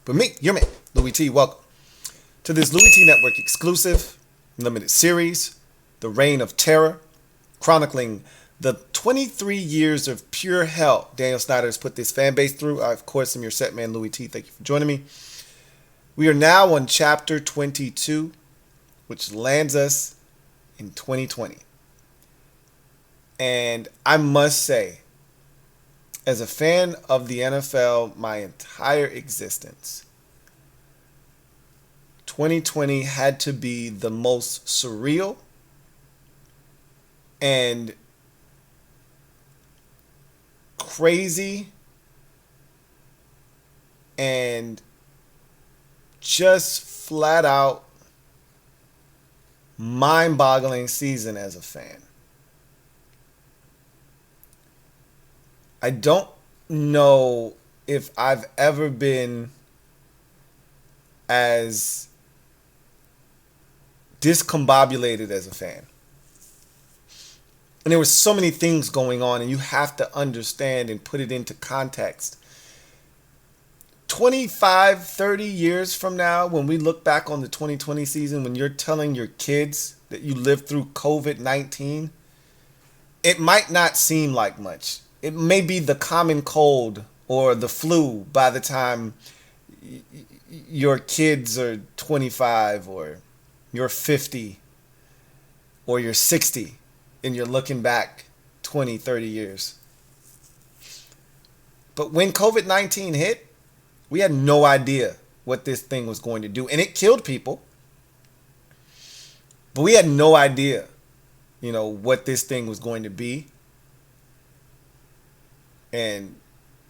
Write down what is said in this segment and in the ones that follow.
But me, your man, Louie T. Welcome to this LouieTeeNetwork exclusive limited series, The Reign of Terror, chronicling the 23 years of pure hell Daniel Snyder has put this fan base through. I, of course, am your set man, Louie T. Thank you for joining me. We are now on chapter 22, which lands us in 2020. And I must say, as a fan of the NFL my entire existence, 2020 had to be the most surreal and crazy and just flat out mind-boggling season as a fan. I don't know if I've ever been as discombobulated as a fan. And there were so many things going on, and you have to understand and put it into context. 25, 30 years from now, when we look back on the 2020 season, when you're telling your kids that you lived through COVID-19, it might not seem like much. It may be the common cold or the flu by the time your kids are 25 or you're 50 or you're 60 and you're looking back 20, 30 years. But when COVID-19 hit, we had no idea what this thing was going to do. And it killed people. But we had no idea, what this thing was going to be. And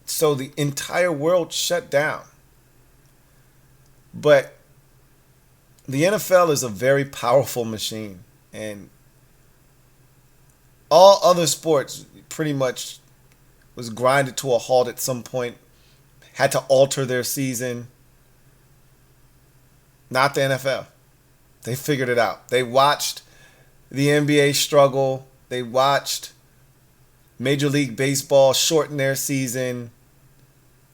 so the entire world shut down. But the NFL is a very powerful machine. And all other sports pretty much was grinded to a halt at some point, had to alter their season. Not the NFL. They figured it out. They watched the NBA struggle. They watched Major League Baseball shorten their season.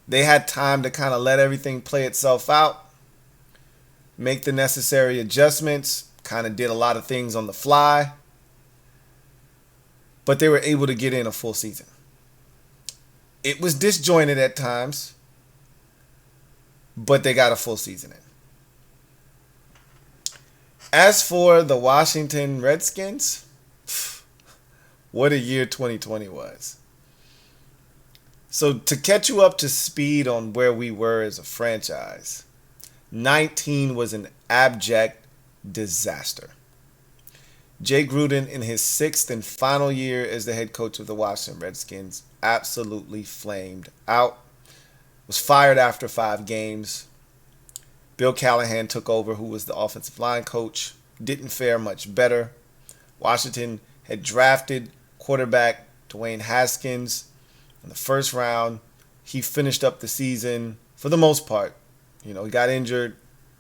They had time to kind of let everything play itself out, make the necessary adjustments, kind of did a lot of things on the fly, but they were able to get in a full season. It was disjointed at times, but they got a full season in. As for the Washington Redskins, what a year 2020 was. So to catch you up to speed on where we were as a franchise, 19 was an abject disaster. Jay Gruden, in his sixth and final year as the head coach of the Washington Redskins, absolutely flamed out. Was fired after 5 games. Bill Callahan took over, who was the offensive line coach. Didn't fare much better. Washington had drafted quarterback Dwayne Haskins in the first round. He finished up the season for the most part. He got injured,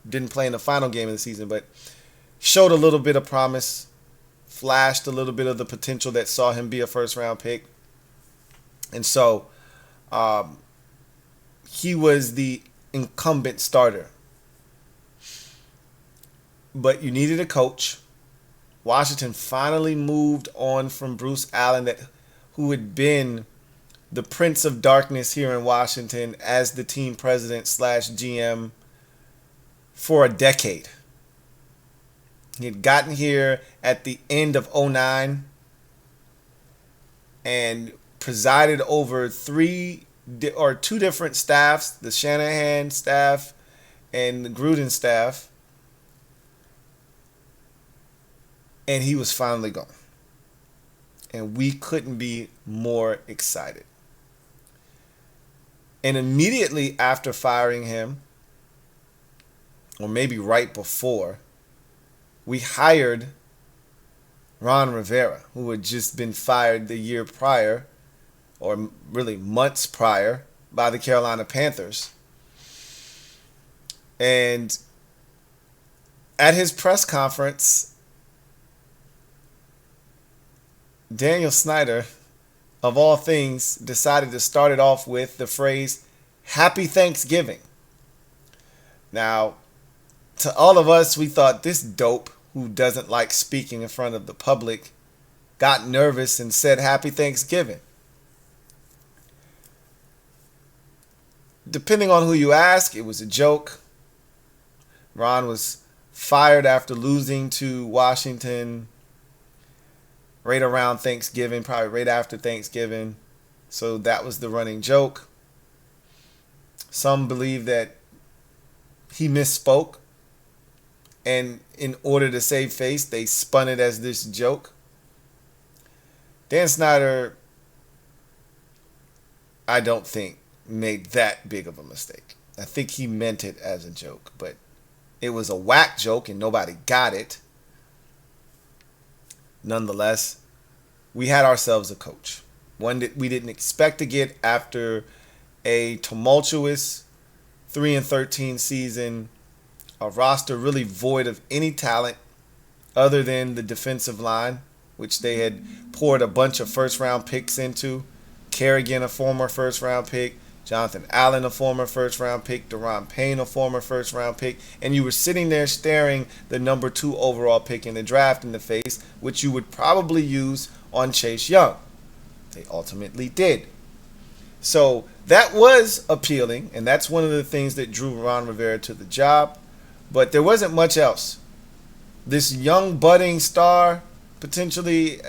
didn't play in the final game of the season, but showed a little bit of promise, flashed a little bit of the potential that saw him be a first-round pick. And so he was the incumbent starter. But you needed a coach. Washington finally moved on from Bruce Allen, who had been the Prince of Darkness here in Washington as the team president / GM for a decade. He had gotten here at the end of 2009 and presided over 2 different staffs, the Shanahan staff and the Gruden staff. And he was finally gone. And we couldn't be more excited. And immediately after firing him, or maybe right before, we hired Ron Rivera, who had just been fired the year prior, or really months prior, by the Carolina Panthers. And at his press conference, Daniel Snyder, of all things, decided to start it off with the phrase, Happy Thanksgiving. Now, to all of us, we thought this dope who doesn't like speaking in front of the public got nervous and said Happy Thanksgiving. Depending on who you ask, it was a joke. Ron was fired after losing to Washington right around Thanksgiving, probably right after Thanksgiving. So that was the running joke. Some believe that he misspoke, and in order to save face, they spun it as this joke. Dan Snyder, I don't think, made that big of a mistake. I think he meant it as a joke, but it was a whack joke and nobody got it. Nonetheless, we had ourselves a coach. One that we didn't expect to get after a tumultuous 3-13 season, a roster really void of any talent other than the defensive line, which they had poured a bunch of first-round picks into. Kerrigan, a former first-round pick. Jonathan Allen, a former first-round pick. Deron Payne, a former first-round pick. And you were sitting there staring the number 2 overall pick in the draft in the face, which you would probably use on Chase Young. They ultimately did. So that was appealing, and that's one of the things that drew Ron Rivera to the job. But there wasn't much else. This young budding star, potentially,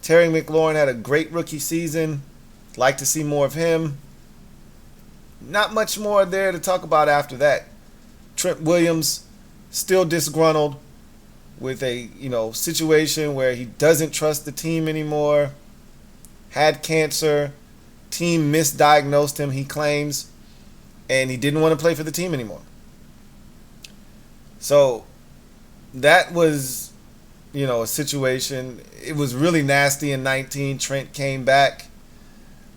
Terry McLaurin had a great rookie season. Like to see more of him. Not much more there to talk about after that. Trent Williams, still disgruntled with a, situation where he doesn't trust the team anymore. Had cancer. Team misdiagnosed him, he claims. And he didn't want to play for the team anymore. So that was, a situation. It was really nasty in 19. Trent came back.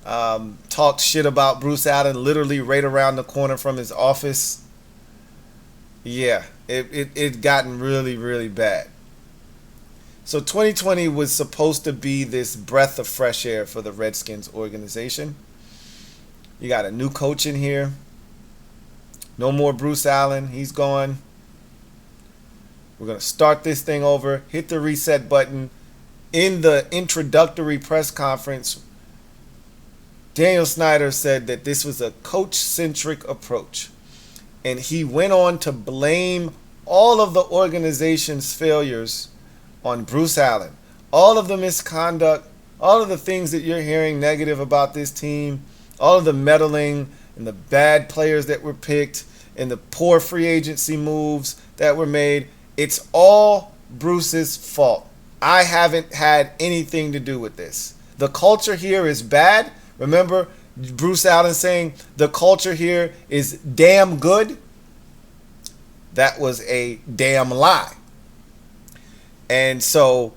Talked shit about Bruce Allen literally right around the corner from his office. Yeah, it gotten really, really bad. So 2020 was supposed to be this breath of fresh air for the Redskins organization. You got a new coach in here. No more Bruce Allen. He's gone. We're going to start this thing over. Hit the reset button. In the introductory press conference, Daniel Snyder said that this was a coach-centric approach. And he went on to blame all of the organization's failures on Bruce Allen. All of the misconduct, all of the things that you're hearing negative about this team, all of the meddling and the bad players that were picked and the poor free agency moves that were made, it's all Bruce's fault. I haven't had anything to do with this. The culture here is bad. Remember Bruce Allen saying the culture here is damn good? That was a damn lie. And so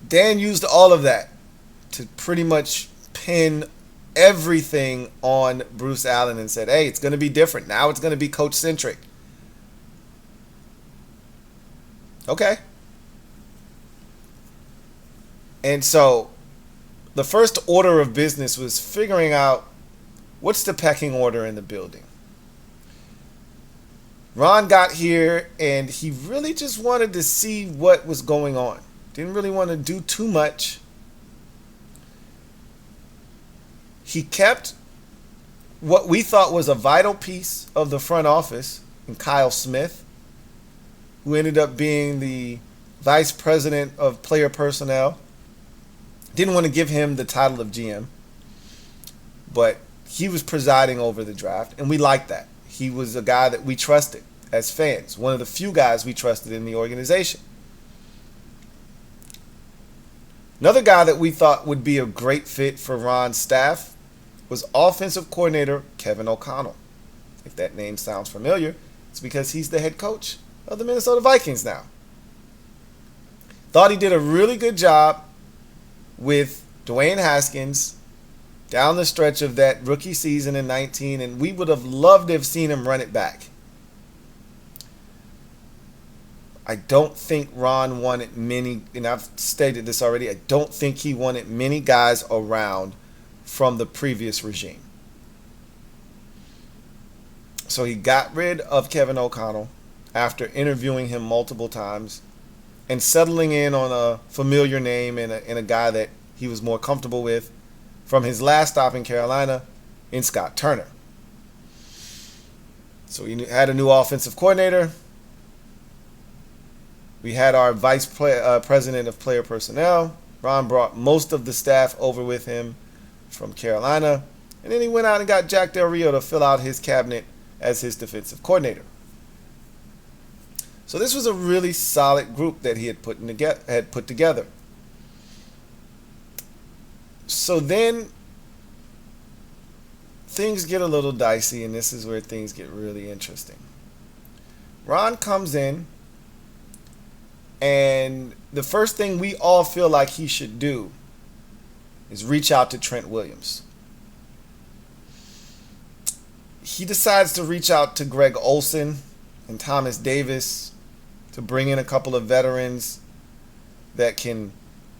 Dan used all of that to pretty much pin everything on Bruce Allen and said, hey, it's going to be different. Now it's going to be coach-centric. Okay. And so the first order of business was figuring out what's the pecking order in the building. Ron got here and he really just wanted to see what was going on. Didn't really want to do too much. He kept what we thought was a vital piece of the front office in Kyle Smith, who ended up being the vice president of player personnel. Didn't want to give him the title of GM, but he was presiding over the draft, and we liked that. He was a guy that we trusted as fans, one of the few guys we trusted in the organization. Another guy that we thought would be a great fit for Ron's staff was offensive coordinator Kevin O'Connell. If that name sounds familiar, it's because he's the head coach of the Minnesota Vikings now. Thought he did a really good job with Dwayne Haskins down the stretch of that rookie season in 19, and we would have loved to have seen him run it back. I don't think Ron wanted many, and I've stated this already, I don't think he wanted many guys around from the previous regime. So he got rid of Kevin O'Connell after interviewing him multiple times and settling in on a familiar name and a guy that he was more comfortable with from his last stop in Carolina in Scott Turner. So we had a new offensive coordinator. We had our president of player personnel. Ron brought most of the staff over with him from Carolina. And then he went out and got Jack Del Rio to fill out his cabinet as his defensive coordinator. So this was a really solid group that he had put together. So then things get a little dicey, and this is where things get really interesting. Ron comes in, and the first thing we all feel like he should do is reach out to Trent Williams. He decides to reach out to Greg Olsen and Thomas Davis to bring in a couple of veterans that can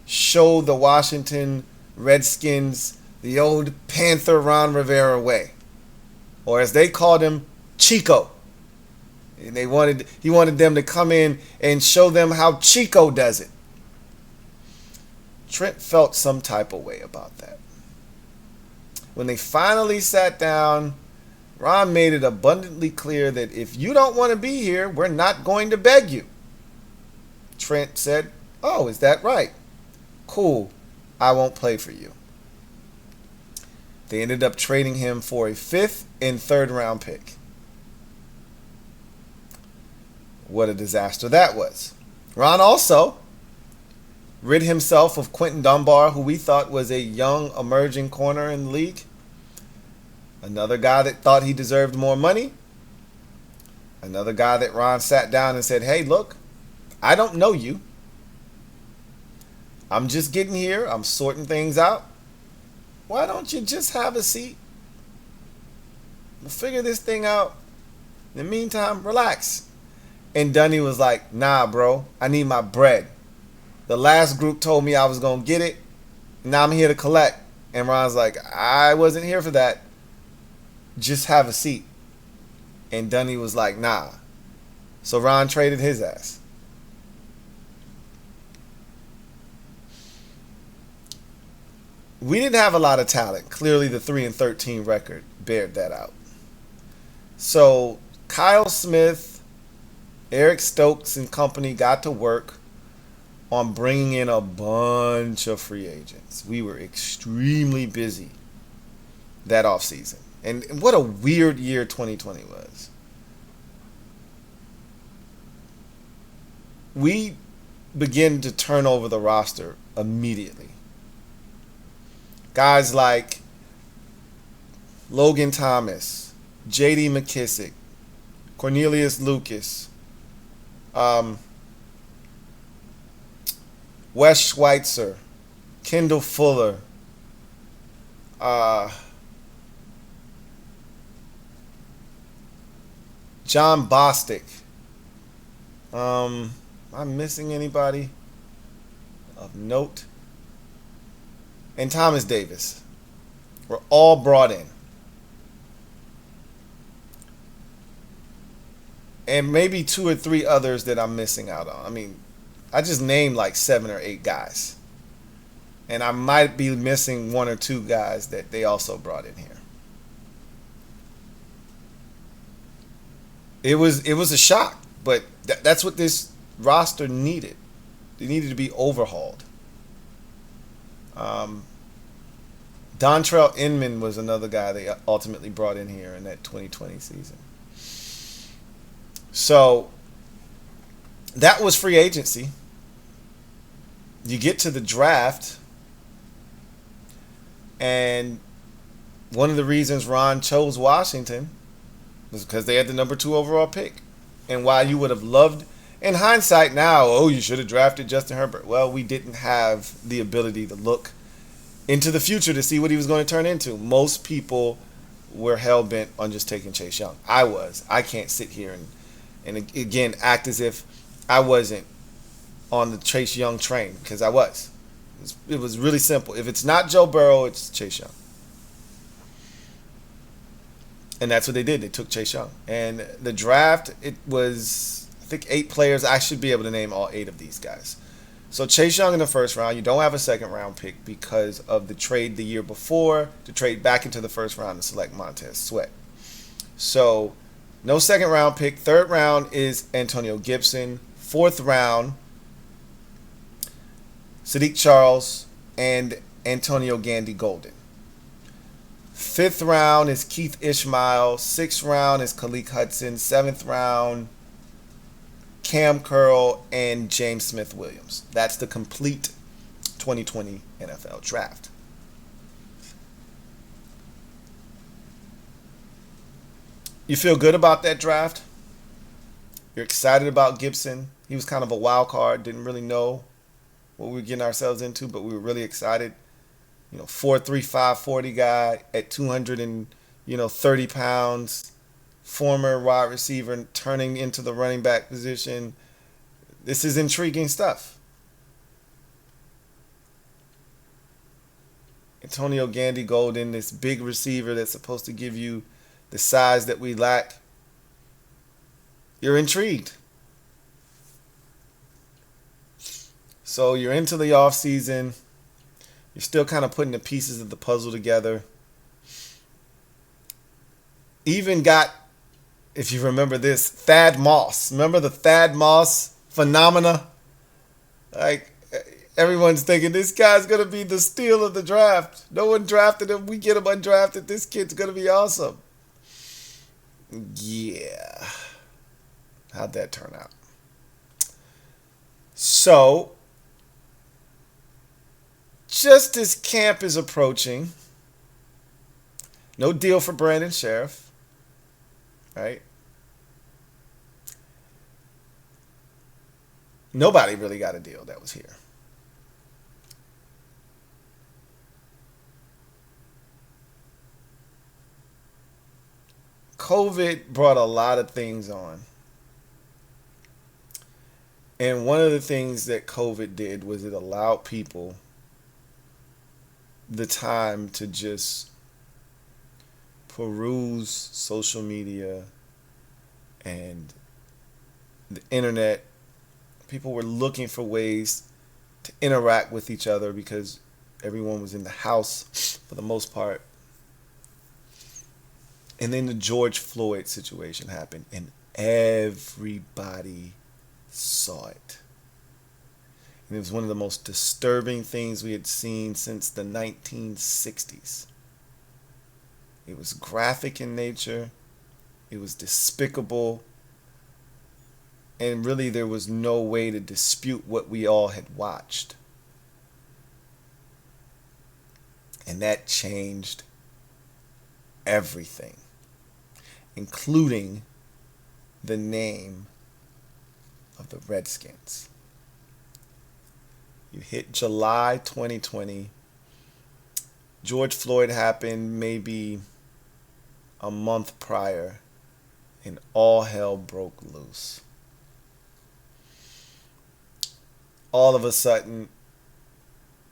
show the Washington Redskins the old Panther Ron Rivera way, or as they called him, Chico. And he wanted them to come in and show them how Chico does it. Trent felt some type of way about that. When they finally sat down, Ron made it abundantly clear that if you don't want to be here, we're not going to beg you. Trent said, "Oh, is that right? Cool. I won't play for you." They ended up trading him for a 5th and 3rd round pick. What a disaster that was. Ron also rid himself of Quentin Dunbar, who we thought was a young emerging corner in the league. Another guy that thought he deserved more money. Another guy that Ron sat down and said, "Hey, look, I don't know you. I'm just getting here. I'm sorting things out. Why don't you just have a seat? We'll figure this thing out. In the meantime, relax." And Dunny was like, "Nah, bro, I need my bread. The last group told me I was going to get it. Now I'm here to collect." And Ron's like, "I wasn't here for that. Just have a seat." And Dunny was like, "Nah." So Ron traded his ass. We didn't have a lot of talent. Clearly the 3-13 record bared that out. So Kyle Smith, Eric Stokes and company got to work on bringing in a bunch of free agents. We were extremely busy that offseason. And what a weird year 2020 was. We began to turn over the roster immediately. Guys like Logan Thomas, J.D. McKissick, Cornelius Lucas, Wes Schweitzer, Kendall Fuller, John Bostic. Am I missing anybody of note? And Thomas Davis were all brought in. And maybe 2 or 3 others that I'm missing out on. I mean, I just named like 7 or 8 guys. And I might be missing 1 or 2 guys that they also brought in here. It was a shock, but that's what this roster needed. They needed to be overhauled. Dontrell Inman was another guy they ultimately brought in here in that 2020 season. So that was free agency. You get to the draft, and one of the reasons Ron chose Washington was because they had the number 2 overall pick. And while you would have loved, in hindsight now, oh, you should have drafted Justin Herbert. Well, we didn't have the ability to look into the future to see what he was going to turn into. Most people were hell-bent on just taking Chase Young. I was. I can't sit here and again, act as if I wasn't on the Chase Young train, because I was. It was really simple. If it's not Joe Burrow, it's Chase Young. And that's what they did. They took Chase Young. And the draft, it was, I think, 8 players. I should be able to name all 8 of these guys. So Chase Young in the first round. You don't have a second round pick because of the trade the year before to trade back into the first round to select Montez Sweat. So no second round pick. Third round is Antonio Gibson. Fourth round, Sadiq Charles and Antonio Gandy Golden. Fifth round is Keith Ishmael. Sixth round is Khaleke Hudson. Seventh round, Cam Curl and James Smith-Williams. That's the complete 2020 NFL draft. You feel good about that draft? You're excited about Gibson. He was kind of a wild card. Didn't really know what we were getting ourselves into, but we were really excited. 4'3", 540 guy at 230 pounds, former wide receiver turning into the running back position. This is intriguing stuff. Antonio Gandy Golden, this big receiver that's supposed to give you the size that we lack. You're intrigued. So you're into the offseason. You're still kind of putting the pieces of the puzzle together. Even got, if you remember this, Thad Moss. Remember the Thad Moss phenomena? Like, everyone's thinking this guy's going to be the steal of the draft. No one drafted him. We get him undrafted. This kid's going to be awesome. Yeah. How'd that turn out? So, just as camp is approaching, no deal for Brandon Sheriff, right? Nobody really got a deal that was here. COVID brought a lot of things on. And one of the things that COVID did was it allowed people the time to just peruse social media and the internet. People were looking for ways to interact with each other because everyone was in the house for the most part. And then the George Floyd situation happened and everybody saw it. And it was one of the most disturbing things we had seen since the 1960s. It was graphic in nature. It was despicable. And really there was no way to dispute what we all had watched. And that changed everything, including the name of the Redskins. You hit July 2020. George Floyd happened maybe a month prior, and all hell broke loose. All of a sudden,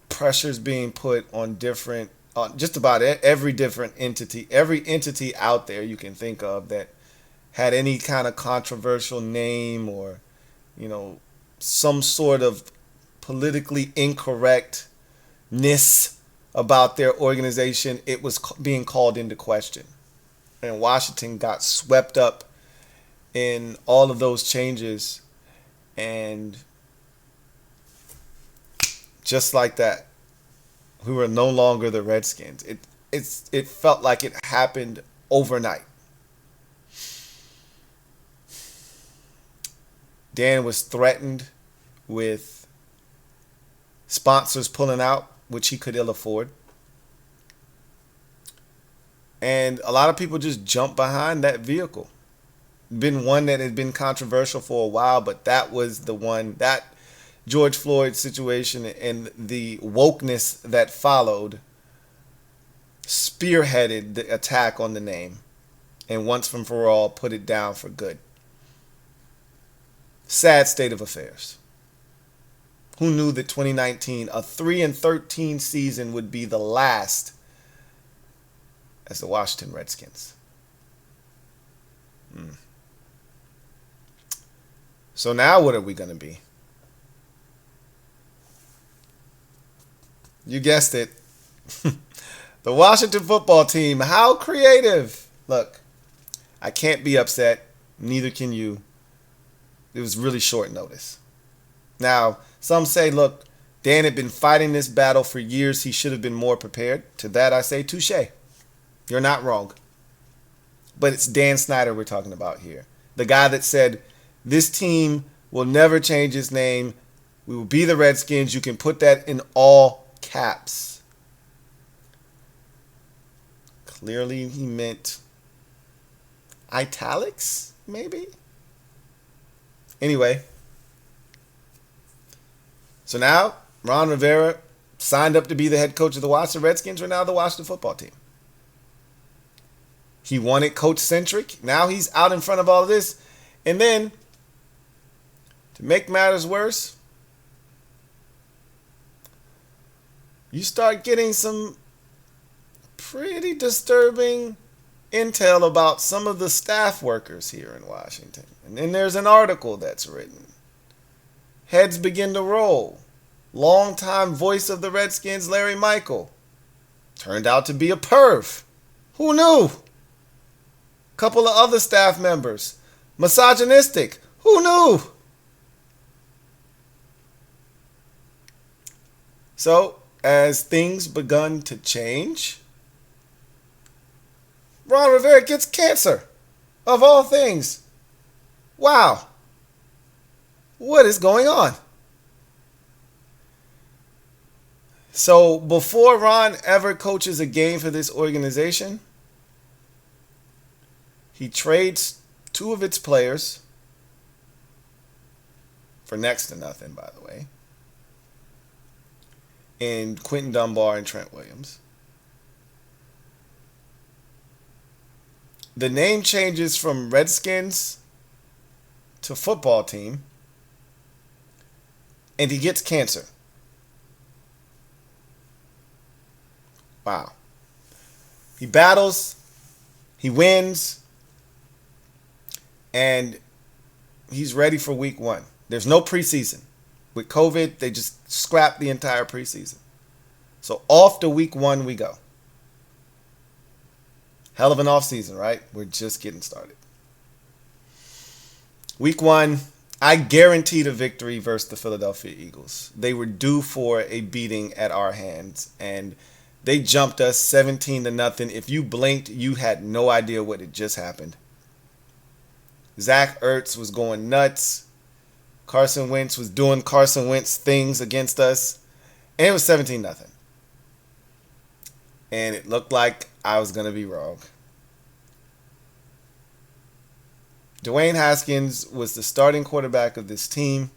pressure's being put on just about every different entity, every entity out there you can think of that had any kind of controversial name or, some sort of politically incorrectness about their organization. It was being called into question. And Washington got swept up in all of those changes. And just like that, we were no longer the Redskins. It felt like it happened overnight. Dan was threatened with sponsors pulling out, which he could ill afford. And a lot of people just jumped behind that vehicle. Been one that had been controversial for a while, but that was the one, that George Floyd situation and the wokeness that followed spearheaded the attack on the name and once and for all put it down for good. Sad state of affairs. Who knew that 2019, a 3-13 season, would be the last as the Washington Redskins? So now what are we going to be? You guessed it. The Washington football team. How creative. Look, I can't be upset. Neither can you. It was really short notice. Now, some say, look, Dan had been fighting this battle for years. He should have been more prepared. To that I say, touche. You're not wrong. But it's Dan Snyder we're talking about here. The guy that said, this team will never change its name. We will be the Redskins. You can put that in all caps. Clearly he meant italics, maybe? Anyway. So now, Ron Rivera signed up to be the head coach of the Washington Redskins, or now the Washington football team. He wanted coach-centric. Now he's out in front of all of this. And then, to make matters worse, you start getting some pretty disturbing intel about some of the staff workers here in Washington. And then there's an article that's written. Heads begin to roll. Longtime voice of the Redskins, Larry Michael, turned out to be a perv. Who knew? Couple of other staff members, misogynistic. Who knew? So, as things begun to change, Ron Rivera gets cancer, of all things. Wow. What is going on? So, before Ron ever coaches a game for this organization, he trades two of its players for next to nothing, by the way, in Quentin Dunbar and Trent Williams. The name changes from Redskins to football team, and he gets cancer. Wow. He battles, he wins, and he's ready for week 1. There's no preseason. With COVID, they just scrapped the entire preseason. So off to week 1 we go. Hell of an offseason, right? We're just getting started. Week 1, I guaranteed a victory versus the Philadelphia Eagles. They were due for a beating at our hands, and they jumped us 17-0. If you blinked, you had no idea what had just happened. Zach Ertz was going nuts. Carson Wentz was doing Carson Wentz things against us. And it was 17-0. And it looked like I was going to be wrong. Dwayne Haskins was the starting quarterback of this team.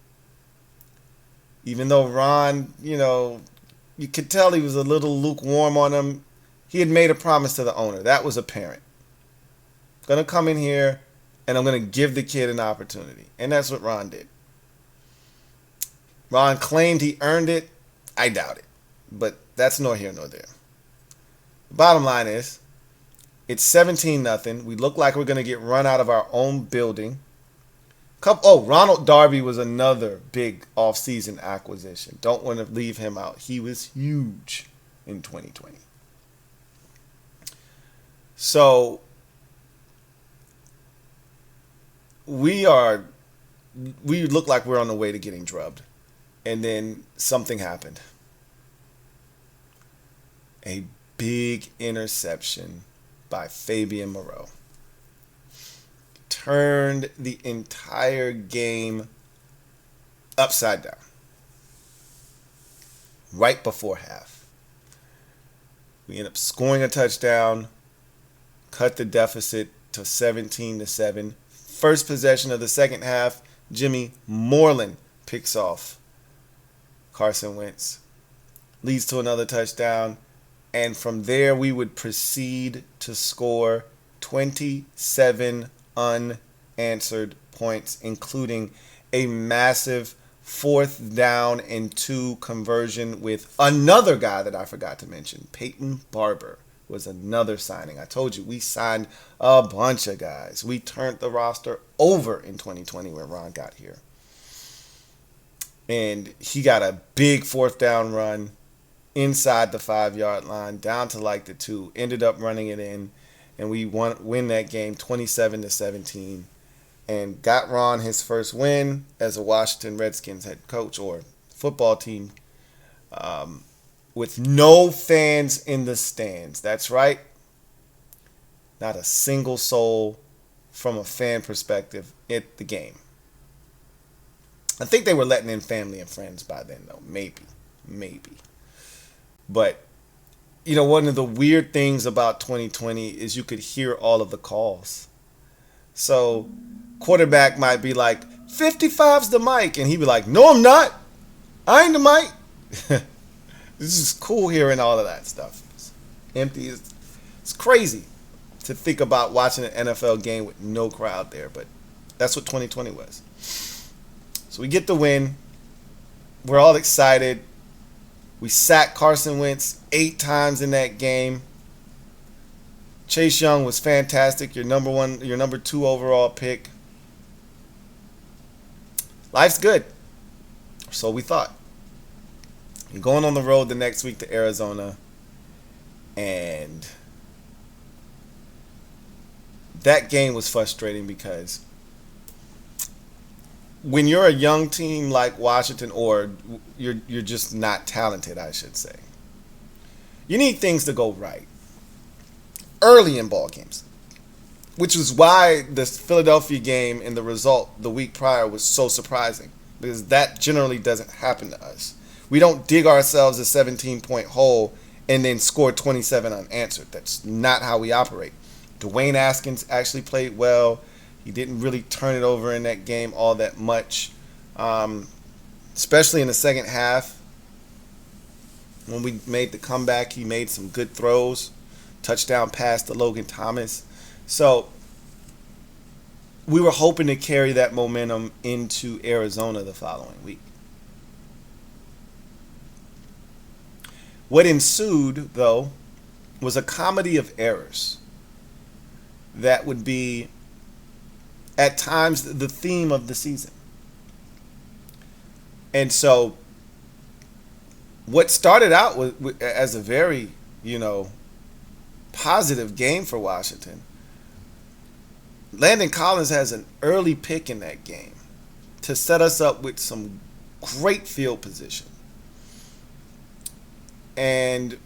Even though Ron, you could tell he was a little lukewarm on him. He had made a promise to the owner. That was apparent. Going to come in here, and I'm going to give the kid an opportunity. And that's what Ron did. Ron claimed he earned it. I doubt it. But that's nor here nor there. The bottom line is, it's 17-0. We look like we're going to get run out of our own building. Ronald Darby was another big offseason acquisition. Don't want to leave him out. He was huge in 2020. So, we look like we're on the way to getting drubbed. And then something happened. A big interception by Fabian Moreau turned the entire game upside down. Right before half. We end up scoring a touchdown, cut the deficit to 17-7. First possession of the second half, Jimmy Moreland picks off Carson Wentz. Leads to another touchdown. And from there, we would proceed to score 27 unanswered points, including a massive 4th down and 2 conversion with another guy that I forgot to mention. Peyton Barber was another signing. I told you, we signed a bunch of guys. We turned the roster over in 2020 when Ron got here. And he got a big fourth down run inside the 5 yard line, down to like the 2. Ended up running it in, and we win that game 27-17, and got Ron his first win as a Washington Redskins head coach or football team, with no fans in the stands. That's right, not a single soul from a fan perspective at the game. I think they were letting in family and friends by then, though. Maybe. But, one of the weird things about 2020 is you could hear all of the calls. So, quarterback might be like, 55's the mic. And he'd be like, no, I'm not. I ain't the mic. This is cool hearing all of that stuff. It's empty. It's crazy to think about watching an NFL game with no crowd there. But that's what 2020 was. So we get the win. We're all excited. We sacked Carson Wentz 8 times in that game. Chase Young was fantastic. Your number 2 overall pick. Life's good. So we thought. You're going on the road the next week to Arizona. And that game was frustrating because when you're a young team like Washington, or you're just not talented, I should say, you need things to go right early in ball games, which is why the Philadelphia game and the result the week prior was so surprising, because that generally doesn't happen to us. We don't dig ourselves a 17-point hole and then score 27 unanswered. That's not how we operate. Dwayne Haskins actually played well. He didn't really turn it over in that game all that much, especially in the second half. When we made the comeback, he made some good throws. Touchdown pass to Logan Thomas. So we were hoping to carry that momentum into Arizona the following week. What ensued, though, was a comedy of errors that would be, at times, the theme of the season. And so what started out as a very, positive game for Washington, Landon Collins has an early pick in that game to set us up with some great field position. And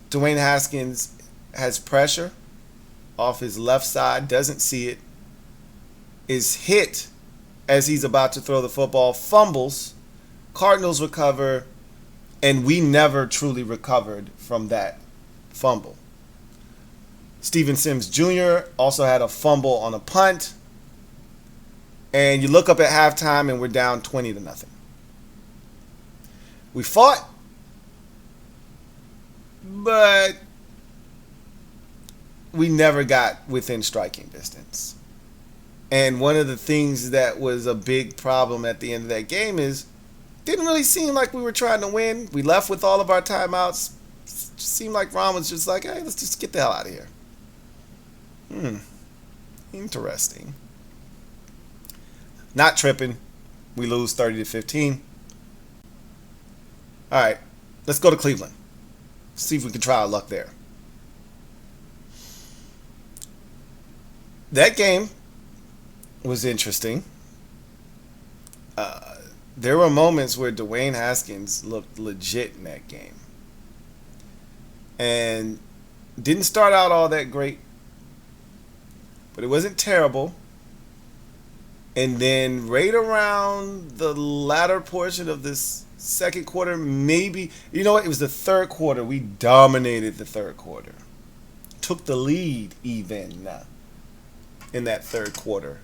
Dwayne Haskins has pressure off his left side, doesn't see it, is hit as he's about to throw the football, fumbles, Cardinals recover, and we never truly recovered from that fumble. Steven Sims Jr. also had a fumble on a punt, and you look up at halftime and we're down 20-0. We fought, but we never got within striking distance. And one of the things that was a big problem at the end of that game is didn't really seem like we were trying to win. We left with all of our timeouts. It seemed like Ron was just like, hey, let's just get the hell out of here. Interesting. Not tripping. We lose 30-15. All right, let's go to Cleveland. See if we can try our luck there. That game was interesting. There were moments where Dwayne Haskins looked legit in that game. And didn't start out all that great, but it wasn't terrible. And then right around the latter portion of this second quarter, maybe, you know what, it was the third quarter. We dominated the third quarter. Took the lead even in that third quarter.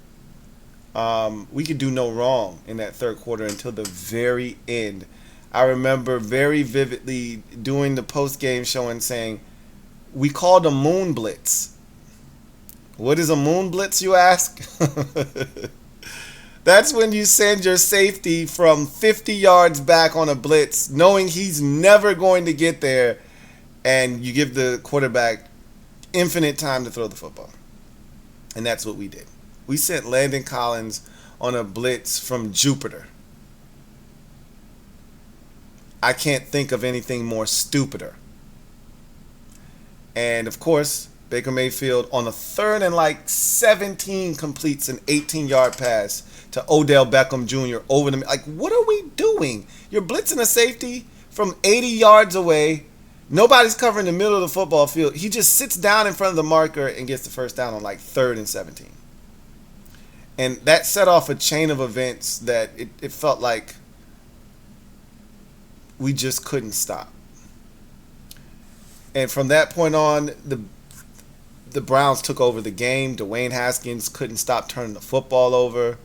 We could do no wrong in that third quarter until the very end. I remember very vividly doing the post-game show and saying, we called a moon blitz. What is a moon blitz, you ask? That's when you send your safety from 50 yards back on a blitz, knowing he's never going to get there, and you give the quarterback infinite time to throw the football. And that's what we did. We sent Landon Collins on a blitz from Jupiter. I can't think of anything more stupider. And of course, Baker Mayfield on a 3rd and like 17 completes an 18-yard pass to Odell Beckham Jr. over the, like, what are we doing? You're blitzing a safety from 80 yards away. Nobody's covering the middle of the football field. He just sits down in front of the marker and gets the first down on like 3rd and 17. And that set off a chain of events that it felt like we just couldn't stop. And from that point on, the Browns took over the game. Dwayne Haskins couldn't stop turning the football over.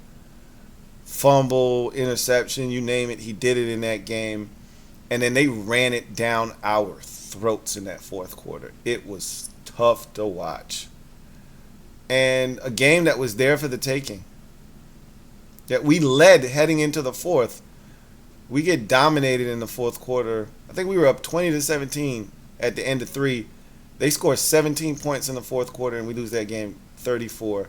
Fumble, interception, you name it, he did it in that game. And then they ran it down our throats in that 4th quarter. It was tough to watch. And a game that was there for the taking. That we led heading into the 4th. We get dominated in the 4th quarter. I think we were up 20-17 at the end of 3. They score 17 points in the 4th quarter, and we lose that game 34-20.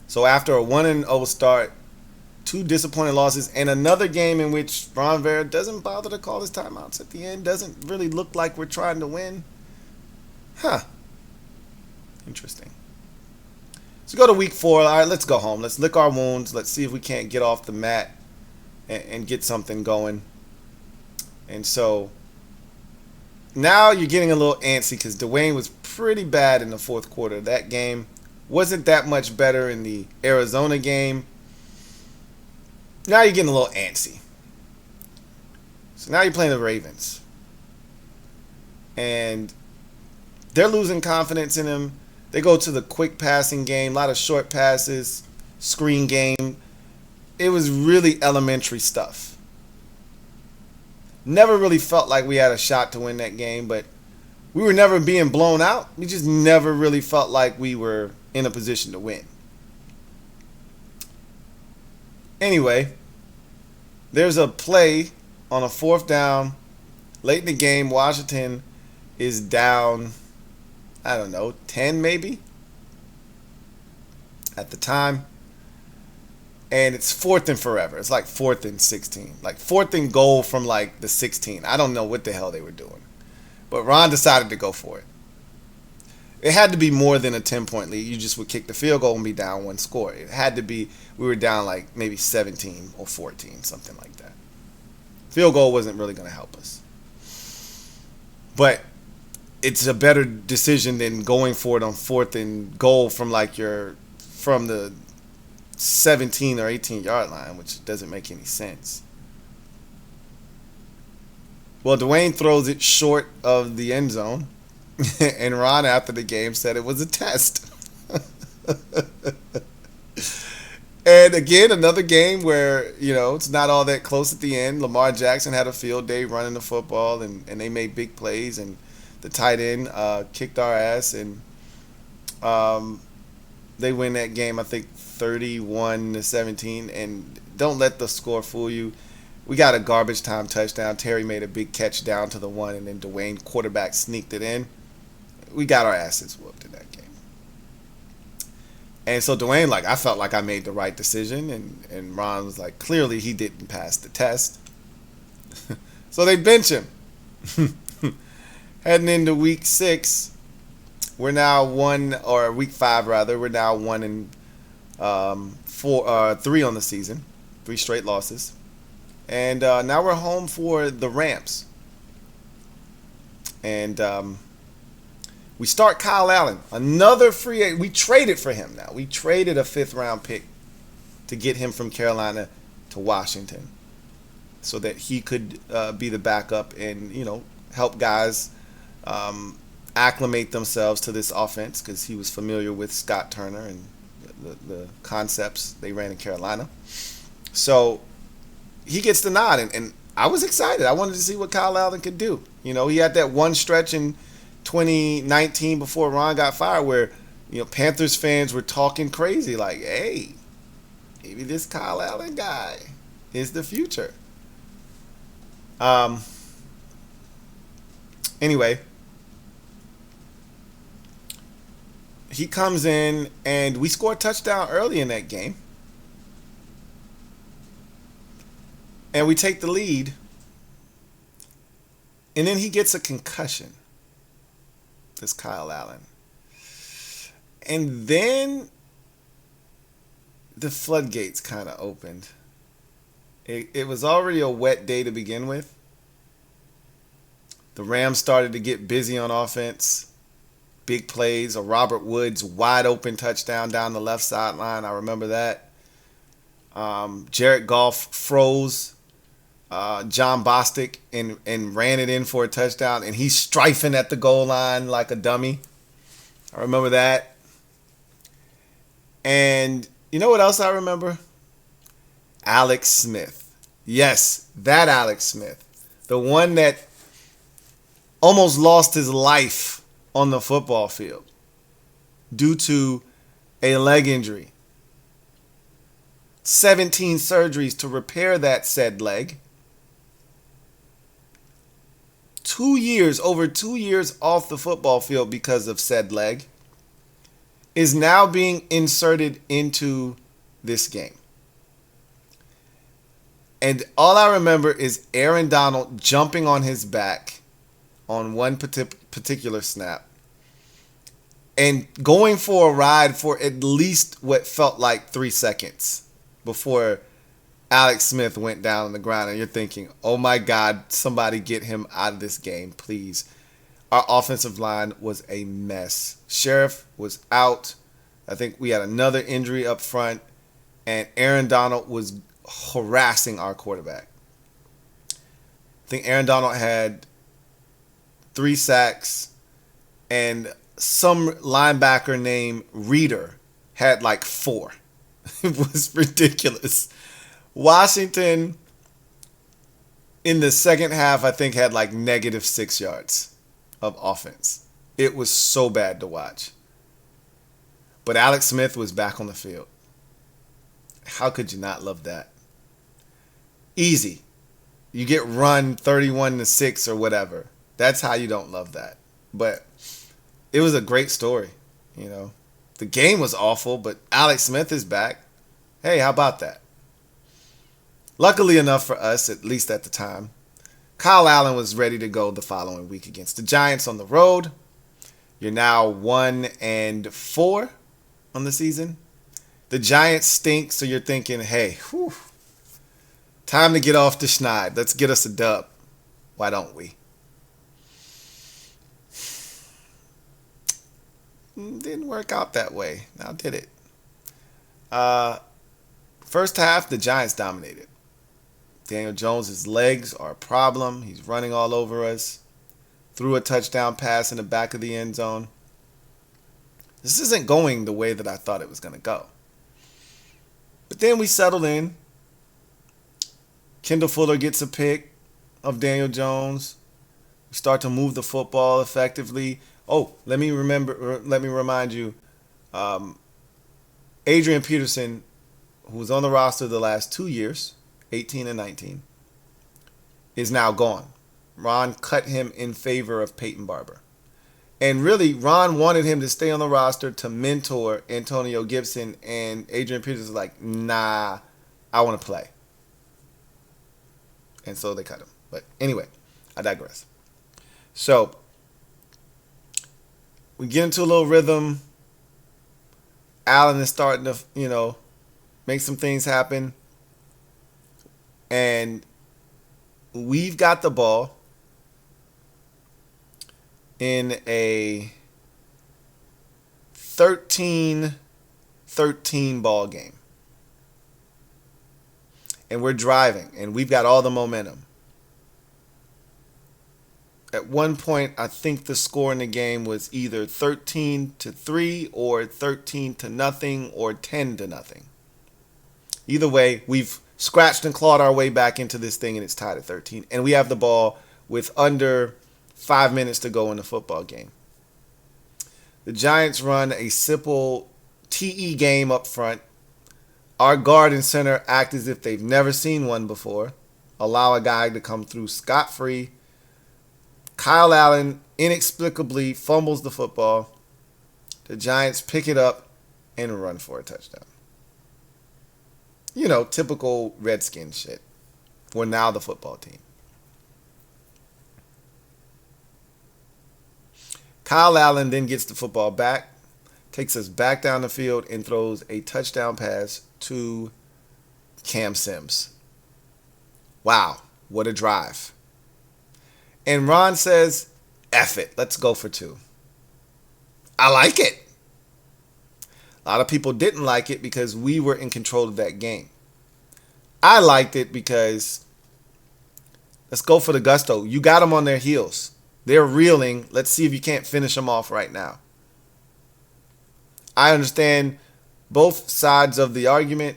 So after a 1-0 start, 2 disappointing losses, and another game in which Ron Rivera doesn't bother to call his timeouts at the end, doesn't really look like we're trying to win. Interesting. So go to week 4. All right, let's go home. Let's lick our wounds. Let's see if we can't get off the mat and get something going. And so now you're getting a little antsy because Dwayne was pretty bad in the 4th quarter. That game wasn't that much better in the Arizona game. Now you're getting a little antsy. So now you're playing the Ravens. And they're losing confidence in him. They go to the quick passing game, a lot of short passes, screen game. It was really elementary stuff. Never really felt like we had a shot to win that game, but we were never being blown out. We just never really felt like we were in a position to win. Anyway, there's a play on a 4th down. Late in the game, Washington is down, I don't know, 10 maybe at the time. And it's 4th and forever. It's like 4th and 16. Like 4th and goal from like the 16. I don't know what the hell they were doing. But Ron decided to go for it. It had to be more than a 10-point lead. You just would kick the field goal and be down 1 score. It had to be, we were down like maybe 17 or 14, something like that. Field goal wasn't really going to help us. But it's a better decision than going for it on 4th and goal from like from the 17 or 18-yard line, which doesn't make any sense. Well, Dwayne throws it short of the end zone. And Ron, after the game, said it was a test. And again, another game where, it's not all that close at the end. Lamar Jackson had a field day running the football, and they made big plays, and the tight end kicked our ass, and they win that game, I think, 31-17. And don't let the score fool you. We got a garbage time touchdown. Terry made a big catch down to the 1, and then Dwayne quarterback sneaked it in. We got our asses whooped in that game. And so Dwayne, I felt like I made the right decision. And Ron was like, clearly he didn't pass the test. So they bench him. Heading into week 6, we're now week 5 rather. We're now 1-3 on the season. 3 straight losses. And now we're home for the Rams. And we start Kyle Allen, another free agent. We traded for him now. We traded a 5th-round pick to get him from Carolina to Washington so that he could be the backup and, help guys acclimate themselves to this offense because he was familiar with Scott Turner and the concepts they ran in Carolina. So he gets the nod, and I was excited. I wanted to see what Kyle Allen could do. He had that one stretch in 2019 before Ron got fired where, Panthers fans were talking crazy like, hey, maybe this Kyle Allen guy is the future. Anyway, he comes in, and we score a touchdown early in that game. And we take the lead. And then he gets a concussion. This Kyle Allen. And then the floodgates kind of opened. It was already a wet day to begin with. The Rams started to get busy on offense. Big plays, a Robert Woods wide open touchdown down the left sideline. I remember that. Jared Goff froze John Bostic and ran it in for a touchdown, and he's strifing at the goal line like a dummy. I remember that. And you know what else I remember? Alex Smith. Yes, that Alex Smith. The one that almost lost his life on the football field due to a leg injury. 17 surgeries to repair that said leg. 2 years, over 2 years off the football field because of said leg, is now being inserted into this game. And all I remember is Aaron Donald jumping on his back on one particular snap and going for a ride for at least what felt like 3 seconds before Alex Smith went down on the ground. And you're thinking, oh my God, somebody get him out of this game, please. Our offensive line was a mess. Sheriff was out. I think we had another injury up front. And Aaron Donald was harassing our quarterback. I think Aaron Donald had 3 sacks. And some linebacker named Reader had like 4. It was ridiculous. Washington, in the second half, I think had like -6 yards of offense. It was so bad to watch. But Alex Smith was back on the field. How could you not love that? Easy. You get run 31-6 or whatever. That's how you don't love that. But it was a great story, you know. The game was awful, but Alex Smith is back. Hey, how about that? Luckily enough for us, at least at the time, Kyle Allen was ready to go the following week against the Giants on the road. You're now 1-4 on the season. The Giants stink, so you're thinking, hey, time to get off the schneid. Let's get us a dub. Why don't we? Didn't work out that way. Now did it? First half, the Giants dominated. Daniel Jones' legs are a problem. He's running all over us. Threw a touchdown pass in the back of the end zone. This isn't going the way that I thought it was going to go. But then we settled in. Kendall Fuller gets a pick of Daniel Jones. We start to move the football effectively. Oh, let me remind you, Adrian Peterson, who was on the roster the last 2 years, 18 and 19, is now gone. Ron cut him in favor of Peyton Barber. And really, Ron wanted him to stay on the roster to mentor Antonio Gibson, and Adrian Peterson was like, nah, I want to play. And so they cut him. But anyway, I digress. So we get into a little rhythm. Allen is starting to, make some things happen. And we've got the ball in a 13-13 ball game. And we're driving, and we've got all the momentum. At one point, I think the score in the game was either 13-3 or 13-0 or 10-0. Either way, we've scratched and clawed our way back into this thing, and it's tied at 13. And we have the ball with under 5 minutes to go in the football game. The Giants run a simple tE game up front. Our guard and center act as if they've never seen one before. Allow a guy to come through scot-free. Kyle Allen inexplicably fumbles the football. The Giants pick it up and run for a touchdown. Typical Redskins shit. We're now the football team. Kyle Allen then gets the football back, takes us back down the field, and throws a touchdown pass to Cam Sims. Wow, what a drive. And Ron says, F it, let's go for 2. I like it. A lot of people didn't like it because we were in control of that game. I liked it because let's go for the gusto. You got them on their heels. They're reeling. Let's see if you can't finish them off right now. I understand both sides of the argument.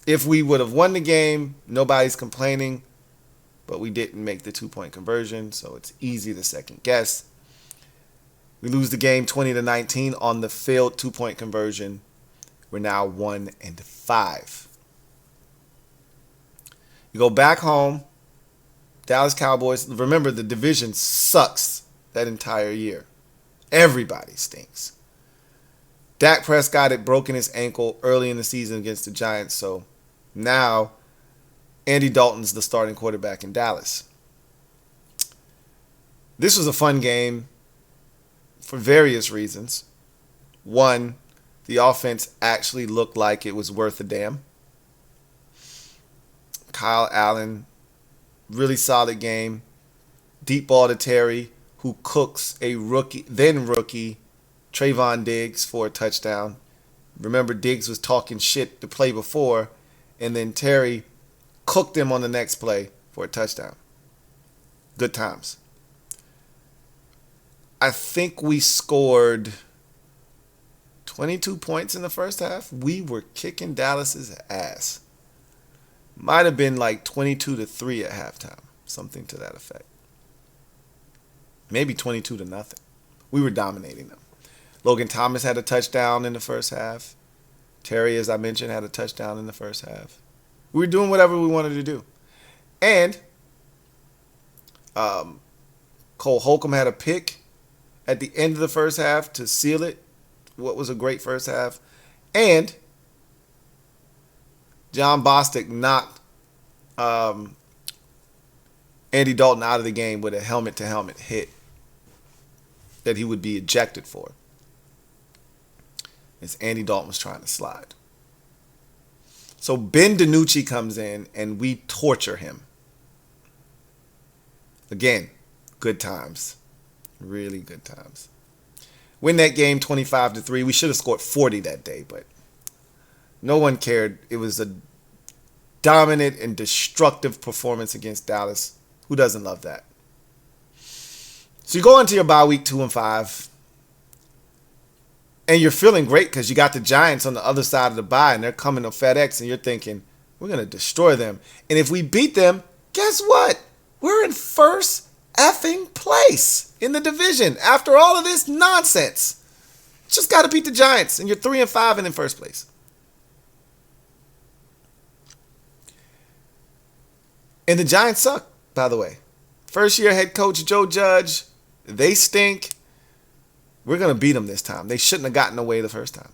If we would have won the game, nobody's complaining. But we didn't make the 2-point conversion, so it's easy to second guess. We lose the game 20-19 on the failed 2-point conversion. We're now 1-5. You go back home. Dallas Cowboys. Remember, the division sucks that entire year. Everybody stinks. Dak Prescott had broken his ankle early in the season against the Giants, so now Andy Dalton's the starting quarterback in Dallas. This was a fun game for various reasons. One, the offense actually looked like it was worth a damn. Kyle Allen, really solid game. Deep ball to Terry, who cooks a rookie, Trayvon Diggs for a touchdown. Remember, Diggs was talking shit the play before, and then Terry cooked him on the next play for a touchdown. Good times. I think we scored 22 points in the first half. We were kicking Dallas's ass. Might have been like 22-3 at halftime. Something to that effect. Maybe 22-0. We were dominating them. Logan Thomas had a touchdown in the first half. Terry, as I mentioned, had a touchdown in the first half. We were doing whatever we wanted to do. And Cole Holcomb had a pick at the end of the first half to seal it. What was a great first half. And John Bostic knocked Andy Dalton out of the game with a helmet-to-helmet hit that he would be ejected for, as Andy Dalton was trying to slide. So Ben DiNucci comes in and we torture him. Again, good times. Really good times. Win that game 25-3. We should have scored 40 that day, but no one cared. It was a dominant and destructive performance against Dallas. Who doesn't love that? So you go into your bye week 2-5. And you're feeling great because you got the Giants on the other side of the bye and they're coming to FedEx and you're thinking, we're going to destroy them. And if we beat them, guess what? We're in first effing place in the division after all of this nonsense. Just got to beat the Giants and you're 3-5 and in first place. And the Giants suck, by the way. First year head coach Joe Judge, they stink. We're going to beat them this time. They shouldn't have gotten away the first time.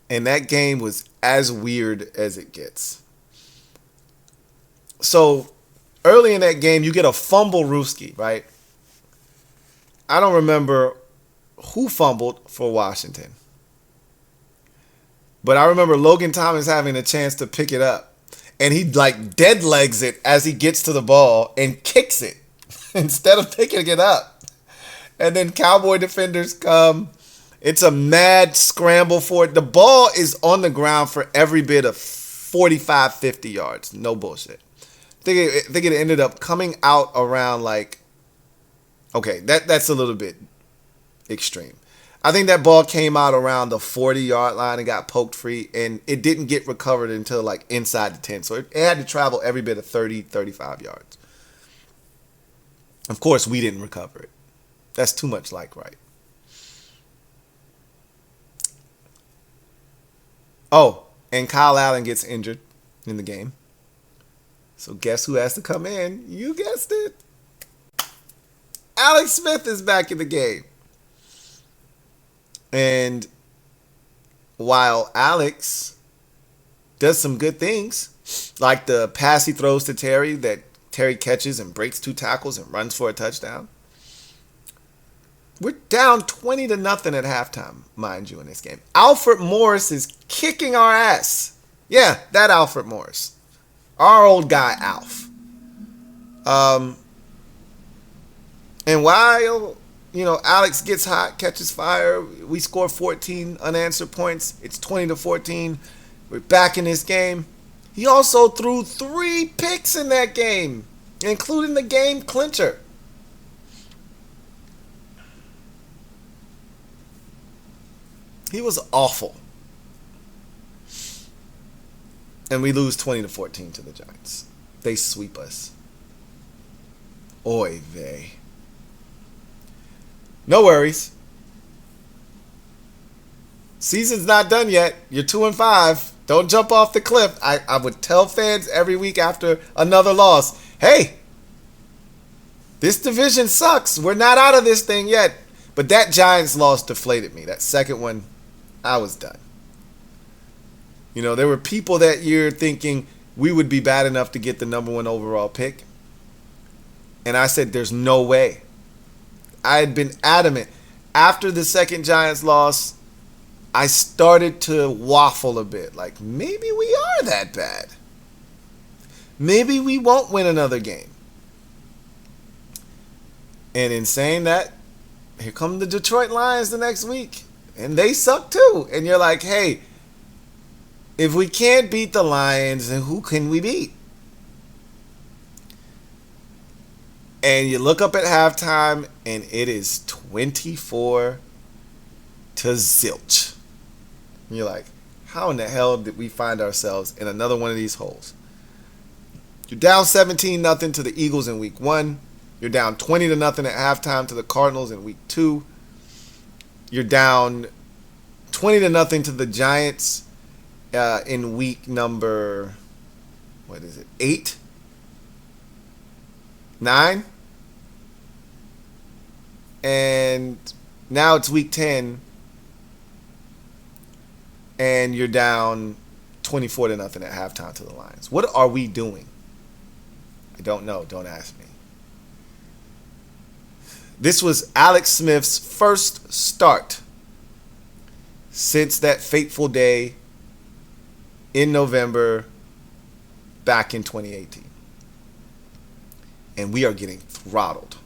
And that game was as weird as it gets. So early in that game, you get a fumble Ruski, right? I don't remember who fumbled for Washington. But I remember Logan Thomas having a chance to pick it up. And he like dead legs it as he gets to the ball and kicks it instead of picking it up. And then Cowboy defenders come. It's a mad scramble for it. The ball is on the ground for every bit of 45, 50 yards. No bullshit. I think it ended up coming out around like, okay, that's a little bit extreme. I think that ball came out around the 40-yard line and got poked free, and it didn't get recovered until like inside the 10. So it had to travel every bit of 30, 35 yards. Of course, we didn't recover it. That's too much like right. Oh, and Kyle Allen gets injured in the game. So guess who has to come in? You guessed it. Alex Smith is back in the game. And while Alex does some good things, Like the pass he throws to Terry that Terry catches and breaks 2 tackles and runs for a touchdown. We're down 20-0 at halftime, mind you, in this game. Alfred Morris is kicking our ass. Yeah, that Alfred Morris. Our old guy, Alf. And while, Alex gets hot, catches fire, we score 14 unanswered points. It's 20-14. We're back in this game. He also threw 3 picks in that game, including the game clincher. He was awful. And we lose 20-14 to the Giants. They sweep us. Oy vey. No worries. Season's not done yet. You're 2-5. Don't jump off the cliff. I would tell fans every week after another loss, hey, this division sucks. We're not out of this thing yet. But that Giants loss deflated me. That second one, I was done. There were people that year thinking we would be bad enough to get the number 1 overall pick. And I said, there's no way. I had been adamant. After the second Giants loss, I started to waffle a bit. Like, maybe we are that bad. Maybe we won't win another game. And in saying that, here come the Detroit Lions the next week. And they suck too. And you're like, hey, if we can't beat the Lions, then who can we beat? And you look up at halftime, and it is 24-0. And you're like, how in the hell did we find ourselves in another one of these holes? You're down 17-0 to the Eagles in week 1. You're down 20-0 at halftime to the Cardinals in week 2. You're down 20-0 to the Giants in week number, 8? 9? And now it's week 10, and you're down 24-0 at halftime to the Lions. What are we doing? I don't know. Don't ask me. This was Alex Smith's first start since that fateful day in November back in 2018. And we are getting throttled.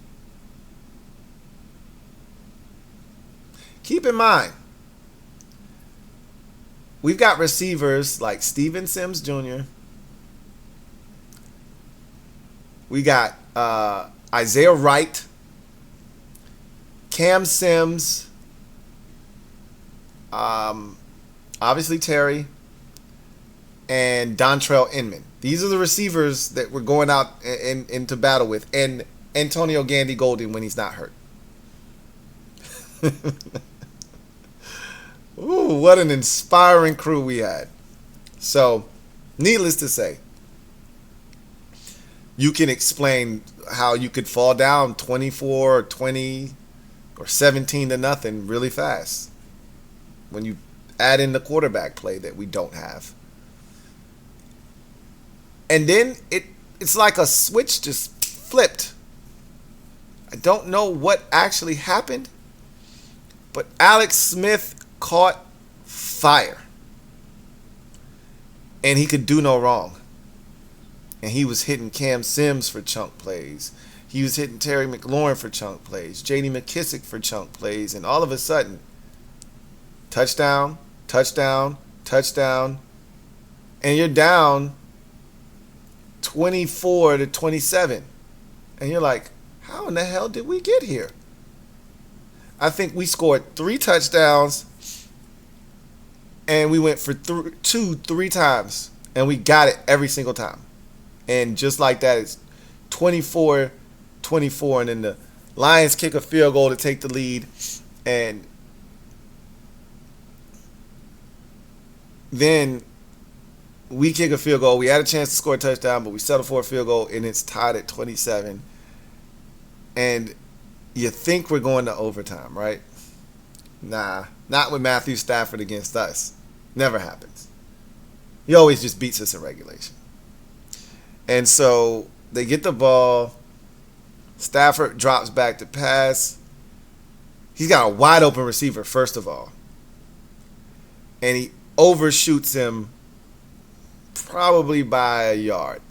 Keep in mind, we've got receivers like Steven Sims Jr. We got Isaiah Wright, Cam Sims, obviously Terry, and Dontrell Inman. These are the receivers that we're going out into battle with, and Antonio Gandy Golden when he's not hurt. Ooh, what an inspiring crew we had. So, needless to say, you can explain how you could fall down 24 or 20 or 17-0 really fast when you add in the quarterback play that we don't have. And then it's like a switch just flipped. I don't know what actually happened, but Alex Smith caught fire. And he could do no wrong. And he was hitting Cam Sims for chunk plays. He was hitting Terry McLaurin for chunk plays. J.D. McKissick for chunk plays. And all of a sudden, touchdown, touchdown, touchdown. And you're down 24-27. And you're like, how in the hell did we get here? I think we scored 3 touchdowns. And we went for 3 times. And we got it every single time. And just like that, it's 24-24. And then the Lions kick a field goal to take the lead. And then we kick a field goal. We had a chance to score a touchdown, but we settled for a field goal. And it's tied at 27. And you think we're going to overtime, right? Nah, not with Matthew Stafford against us. Never happens. He always just beats us in regulation. And so they get the ball. Stafford drops back to pass. He's got a wide open receiver, first of all. And he overshoots him probably by a yard.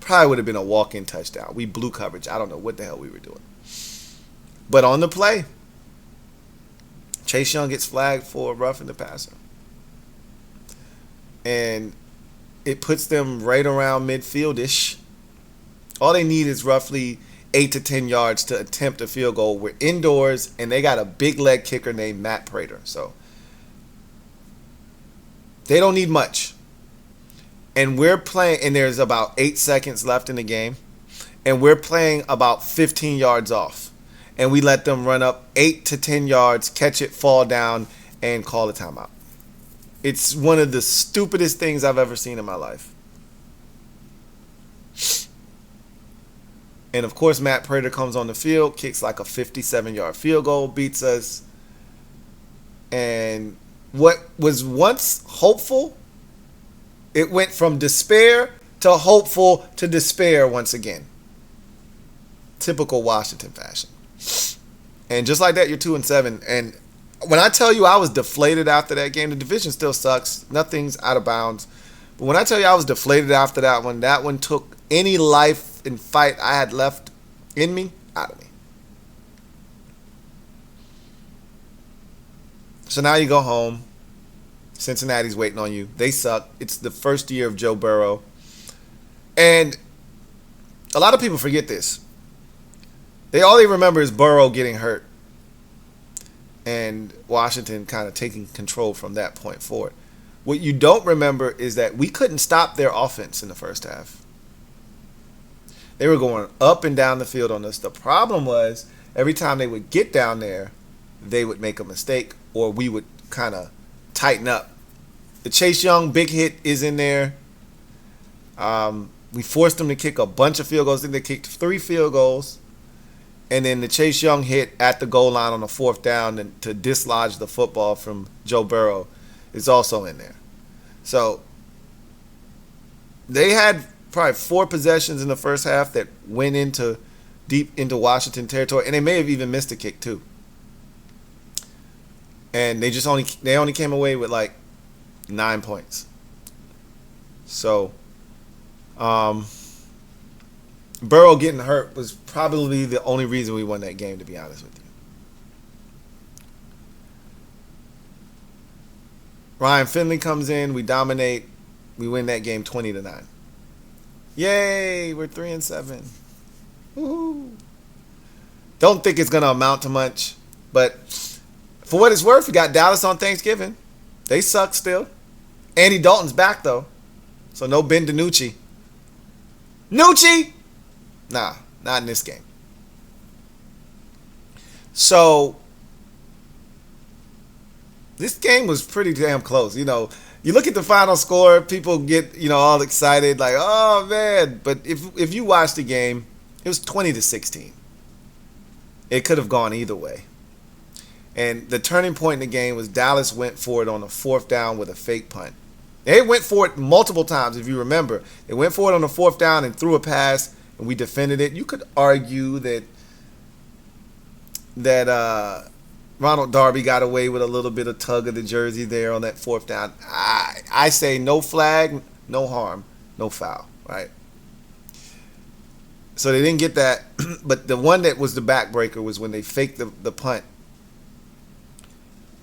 Probably would have been a walk-in touchdown. We blew coverage. I don't know what the hell we were doing. But on the play, Chase Young gets flagged for roughing the passer. And it puts them right around midfield-ish. All they need is roughly 8 to 10 yards to attempt a field goal. We're indoors, and they got a big leg kicker named Matt Prater. So they don't need much. And we're playing, and there's about 8 seconds left in the game, and we're playing about 15 yards off. And we let them run up 8 to 10 yards, catch it, fall down, and call a timeout. It's one of the stupidest things I've ever seen in my life. And, of course, Matt Prater comes on the field, kicks like a 57-yard field goal, beats us. And what was once hopeful, it went from despair to hopeful to despair once again. Typical Washington fashion. And just like that, you're 2-7. And when I tell you I was deflated after that game, the division still sucks. Nothing's out of bounds. But when I tell you I was deflated after that one took any life and fight I had left in me out of me. So now you go home. Cincinnati's waiting on you. They suck. It's the first year of Joe Burrow. And a lot of people forget this. All they remember is Burrow getting hurt. And Washington kind of taking control from that point forward. What you don't remember is that we couldn't stop their offense in the first half. They were going up and down the field on us. The problem was every time they would get down there, they would make a mistake or we would kind of tighten up. The Chase Young big hit is in there. We forced them to kick a bunch of field goals. I think they kicked 3 field goals. And then the Chase Young hit at the goal line on the 4th down to dislodge the football from Joe Burrow is also in there. So they had probably 4 possessions in the first half that went into deep into Washington territory, and they may have even missed a kick too. And they only came away with like 9 points. So Burrow getting hurt was probably the only reason we won that game, to be honest with you. Ryan Finley comes in, we dominate, we win that game 20-9. Yay, we're 3-7. Woohoo! Don't think it's gonna amount to much, but for what it's worth, we got Dallas on Thanksgiving. They suck still. Andy Dalton's back though, so no Ben DiNucci. Nucci? Nah, not in this game. So this game was pretty damn close. You know, you look at the final score, people get, all excited, like, oh man. But if you watch the game, it was 20-16. It could have gone either way. And the turning point in the game was Dallas went for it on the 4th down with a fake punt. They went for it multiple times, if you remember. They went for it on the 4th down and threw a pass, and we defended it. You could argue that Ronald Darby got away with a little bit of tug of the jersey there on that 4th down. I say no flag, no harm, no foul, right? So they didn't get that. But the one that was the backbreaker was when they faked the punt.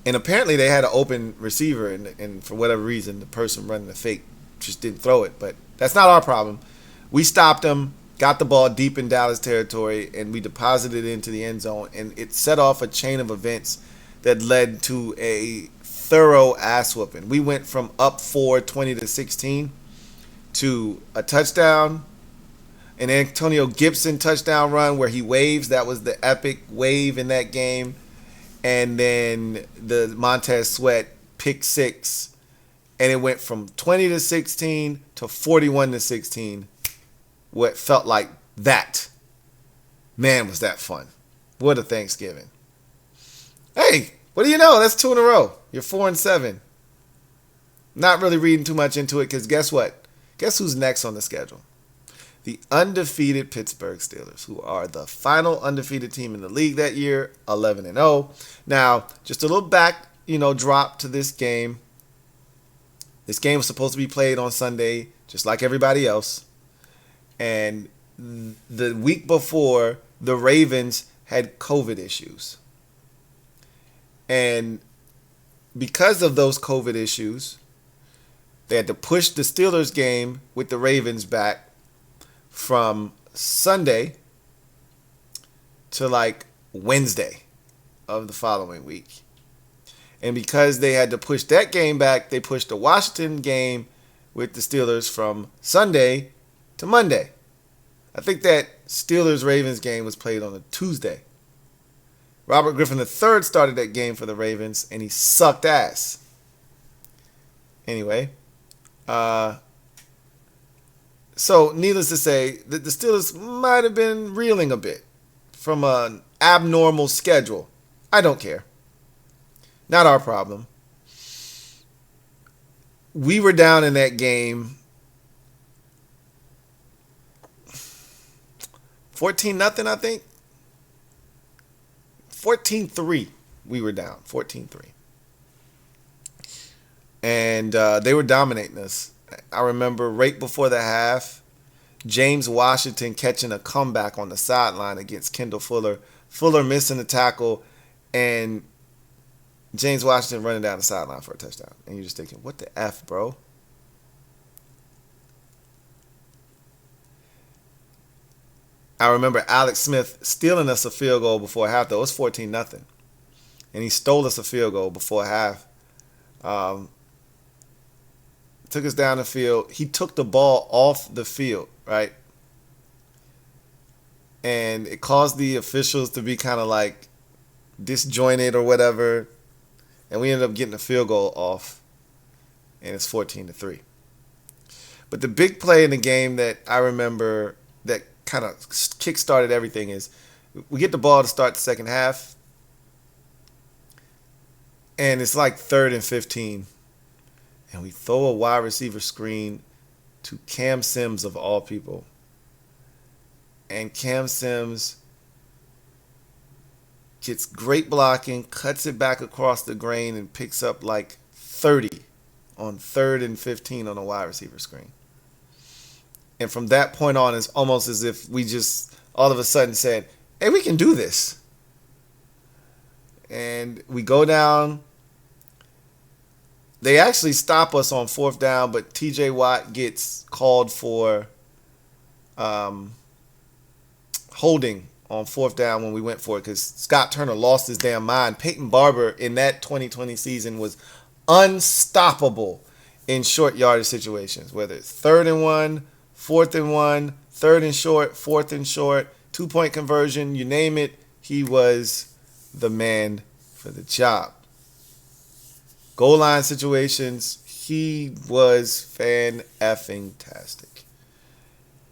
And apparently they had an open receiver, and for whatever reason, the person running the fake just didn't throw it. But that's not our problem. We stopped them, got the ball deep in Dallas territory, and we deposited it into the end zone. And it set off a chain of events that led to a thorough ass whooping. We went from up 4, 20-16, to a touchdown, an Antonio Gibson touchdown run where he waves. That was the epic wave in that game. And then the Montez Sweat pick 6, and it went from 20-16 to 41-16. What felt like that. Man, was that fun. What a Thanksgiving. Hey, what do you know? That's 2 in a row. You're 4-7. Not really reading too much into it because guess what? Guess who's next on the schedule? The undefeated Pittsburgh Steelers, who are the final undefeated team in the league that year, 11-0. Now, just a little back, drop to this game. This game was supposed to be played on Sunday, just like everybody else. And the week before, the Ravens had COVID issues. And because of those COVID issues, they had to push the Steelers game with the Ravens back from Sunday to like Wednesday of the following week. And because they had to push that game back, they pushed the Washington game with the Steelers from Sunday to Monday. I think that Steelers-Ravens game was played on a Tuesday. Robert Griffin III started that game for the Ravens, and he sucked ass. Anyway, so needless to say, the Steelers might have been reeling a bit from an abnormal schedule. I don't care. Not our problem. We were down in that game 14-0, I think. 14-3 we were down. 14-3. And they were dominating us. I remember right before the half, James Washington catching a comeback on the sideline against Kendall Fuller. Fuller missing the tackle, and James Washington running down the sideline for a touchdown. And you're just thinking, what the F, bro? I remember Alex Smith stealing us a field goal before half, though. It was 14-0. And he stole us a field goal before half. Took us down the field. He took the ball off the field, right? And it caused the officials to be kind of like disjointed or whatever. And we ended up getting a field goal off. And it's 14-3. But the big play in the game that I remember that kind of kick-started everything is we get the ball to start the second half. And it's like 3rd and 15. And we throw a wide receiver screen to Cam Sims of all people. And Cam Sims gets great blocking, cuts it back across the grain, and picks up like 30 on 3rd and 15 on a wide receiver screen. And from that point on, it's almost as if we just all of a sudden said, hey, we can do this. And we go down. They actually stop us on 4th down, but TJ Watt gets called for holding on 4th down when we went for it because Scott Turner lost his damn mind. Peyton Barber in that 2020 season was unstoppable in short yardage situations, whether it's 3rd and 1, 4th and 1, 3rd and short, 4th and short, 2-point conversion, you name it, he was the man for the job. Goal line situations, he was fan-effing-tastic.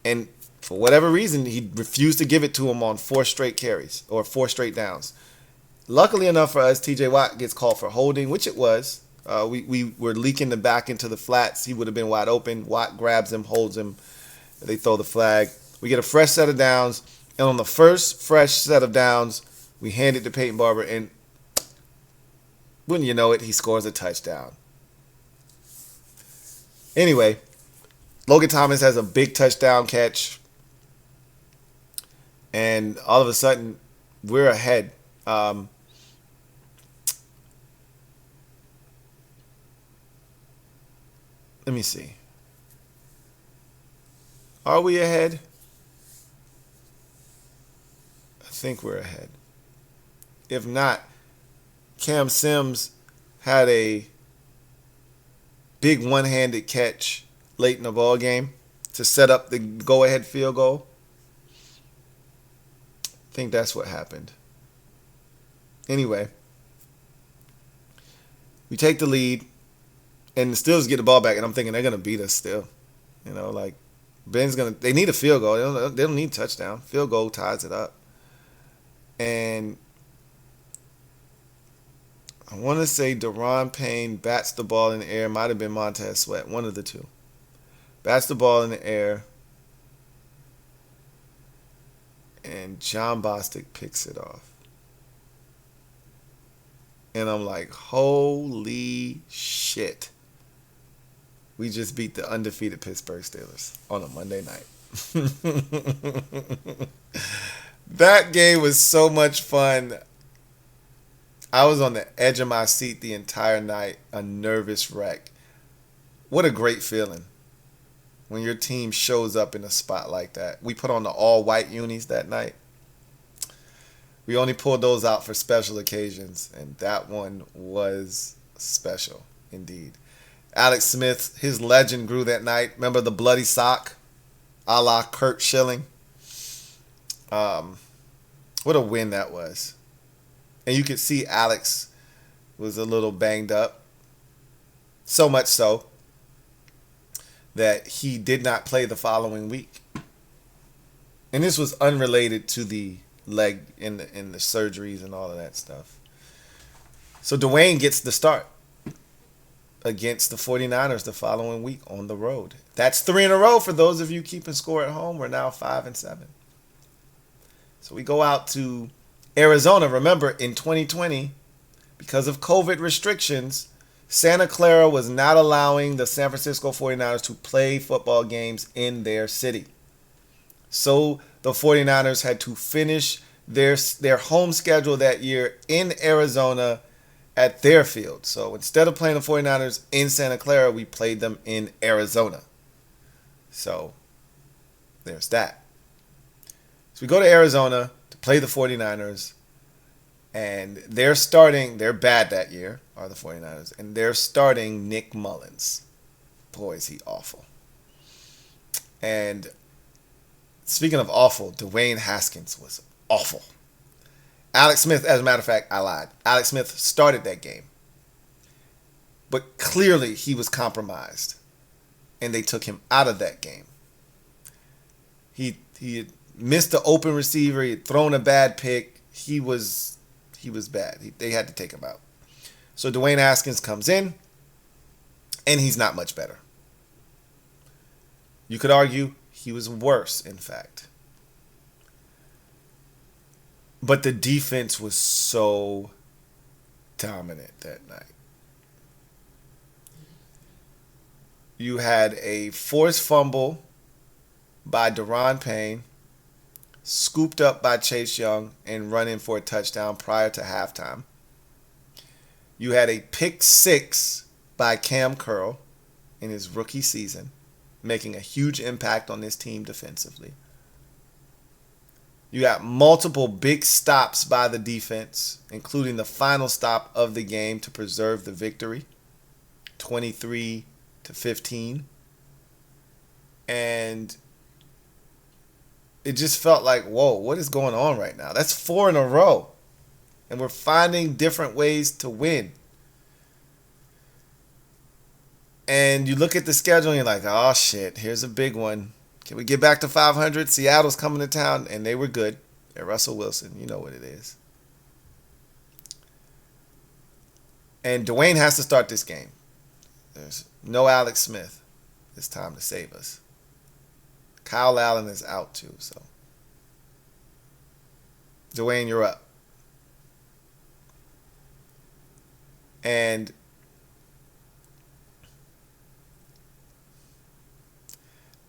And for whatever reason, he refused to give it to him on 4 straight carries or 4 straight downs. Luckily enough for us, TJ Watt gets called for holding, which it was. We were leaking the back into the flats. He would have been wide open. Watt grabs him, holds him. They throw the flag. We get a fresh set of downs. And on the first fresh set of downs, we hand it to Peyton Barber. And wouldn't you know it, he scores a touchdown. Anyway, Logan Thomas has a big touchdown catch. And all of a sudden, we're ahead. Let me see. Are we ahead? I think we're ahead. If not, Cam Sims had a big one-handed catch late in the ball game to set up the go-ahead field goal. I think that's what happened. Anyway, we take the lead, and the Steelers get the ball back, and I'm thinking they're going to beat us still. You know, like, they need a field goal. They don't need a touchdown. Field goal ties it up. And I want to say Daron Payne bats the ball in the air. Might have been Montez Sweat, one of the two. bats the ball in the air, and John Bostic picks it off. And I'm like, holy shit. We just beat the undefeated Pittsburgh Steelers on a Monday night. That game was so much fun. I was on the edge of my seat the entire night, a nervous wreck. What a great feeling when your team shows up in a spot like that. We put on the all-white unis that night. We only pulled those out for special occasions, and that one was special indeed. Alex Smith, his legend grew that night. Remember the bloody sock, a la Kurt Schilling? What a win that was. And you could see Alex was a little banged up. So much so that he did not play the following week. And this was unrelated to the leg in the surgeries and all of that stuff. So Dwayne gets the start against the 49ers the following week on the road. That's 3 in a row for those of you keeping score at home. We're now 5-7. So we go out to Arizona. Remember, in 2020, because of COVID restrictions, Santa Clara was not allowing the San Francisco 49ers to play football games in their city. So the 49ers had to finish their home schedule that year in Arizona at their field. So instead of playing the 49ers in Santa Clara, we played them in Arizona. So there's that. So we go to Arizona to play the 49ers. And they're bad that year, are the 49ers. And they're starting Nick Mullins. Boy, is he awful. And speaking of awful, Dwayne Haskins was awful. Alex Smith, as a matter of fact, I lied. Alex Smith started that game. But clearly he was compromised. And they took him out of that game. He had missed the open receiver. He had thrown a bad pick. He was bad. They had to take him out. So Dwayne Haskins comes in, and he's not much better. You could argue he was worse, in fact. But the defense was so dominant that night. You had a forced fumble by Daron Payne, scooped up by Chase Young and run in for a touchdown prior to halftime. You had a pick six by Cam Curl in his rookie season, making a huge impact on this team defensively. You got multiple big stops by the defense, including the final stop of the game to preserve the victory, 23-15. And it just felt like, whoa, what is going on right now? That's 4 in a row. And we're finding different ways to win. And you look at the schedule and you're like, oh, shit, here's a big one. Can we get back to 500? Seattle's coming to town, and they were good. They're Russell Wilson. You know what it is. And Dwayne has to start this game. There's no Alex Smith. It's time to save us. Kyle Allen is out too, so. Dwayne, you're up. And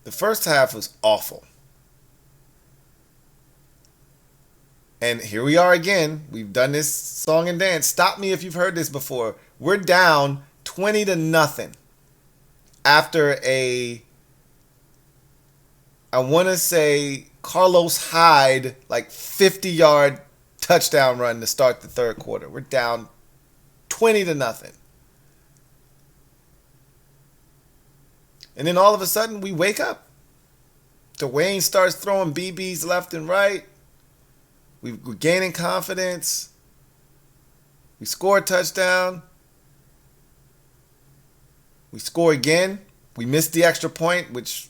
the first half was awful. And here we are again. We've done this song and dance. Stop me if you've heard this before. We're down 20-0 after I want to say Carlos Hyde, like 50-yard touchdown run to start the third quarter. We're down 20-0. And then all of a sudden, we wake up. Dwayne starts throwing BBs left and right. We're gaining confidence. We score a touchdown. We score again. We missed the extra point, which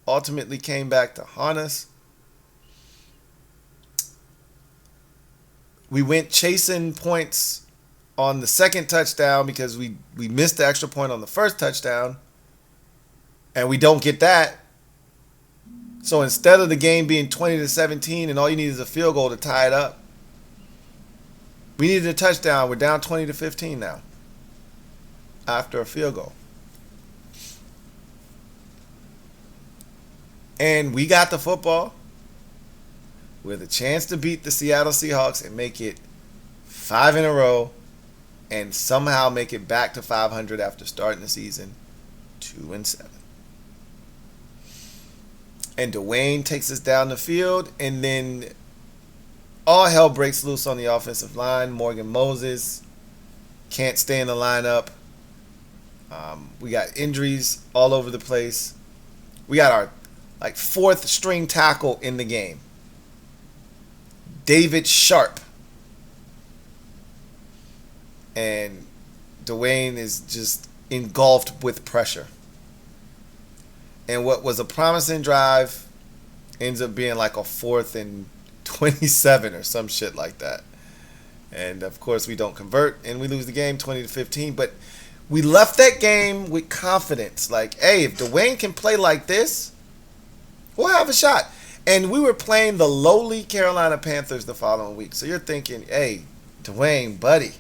ultimately came back to haunt us. We went chasing points on the second touchdown because we missed the extra point on the first touchdown. And we don't get that. So instead of the game being 20-17 and all you need is a field goal to tie it up, we needed a touchdown. We're down 20-15 now after a field goal. And we got the football with a chance to beat the Seattle Seahawks and make it 5 in a row and somehow make it back to 500 after starting the season 2-7. And Dwayne takes us down the field, and then all hell breaks loose on the offensive line. Morgan Moses can't stay in the lineup. We got injuries all over the place. We got our fourth string tackle in the game, David Sharp. And Dwayne is just engulfed with pressure. And what was a promising drive ends up being like a 4th and 27 or some shit like that. And of course we don't convert and we lose the game 20-15. But we left that game with confidence. Like, hey, if Dwayne can play like this, we'll have a shot. And we were playing the lowly Carolina Panthers the following week. So you're thinking, hey, Dwayne, buddy,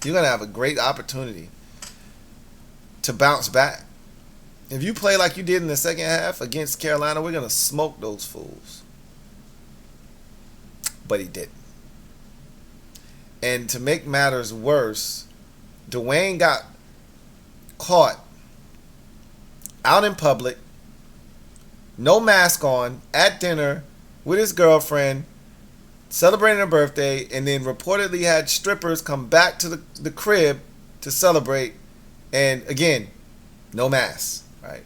you're going to have a great opportunity to bounce back. If you play like you did in the second half against Carolina, we're going to smoke those fools. But he didn't. And to make matters worse, Dwayne got caught out in public, no mask on, at dinner with his girlfriend, celebrating her birthday, and then reportedly had strippers come back to the crib to celebrate. And again, no mask. Right.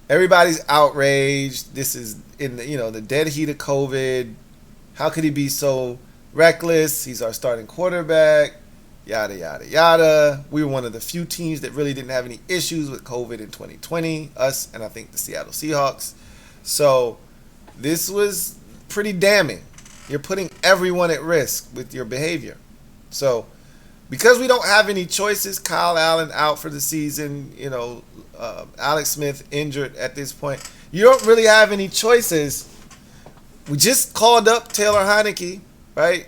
Everybody's outraged. This is in the dead heat of COVID. How could he be so reckless? He's our starting quarterback. Yada yada yada. We were one of the few teams that really didn't have any issues with COVID in 2020. Us and I think the Seattle Seahawks. So this was pretty damning. You're putting everyone at risk with your behavior. So because we don't have any choices, Kyle Allen out for the season, Alex Smith injured at this point. You don't really have any choices. We just called up Taylor Heineke, right,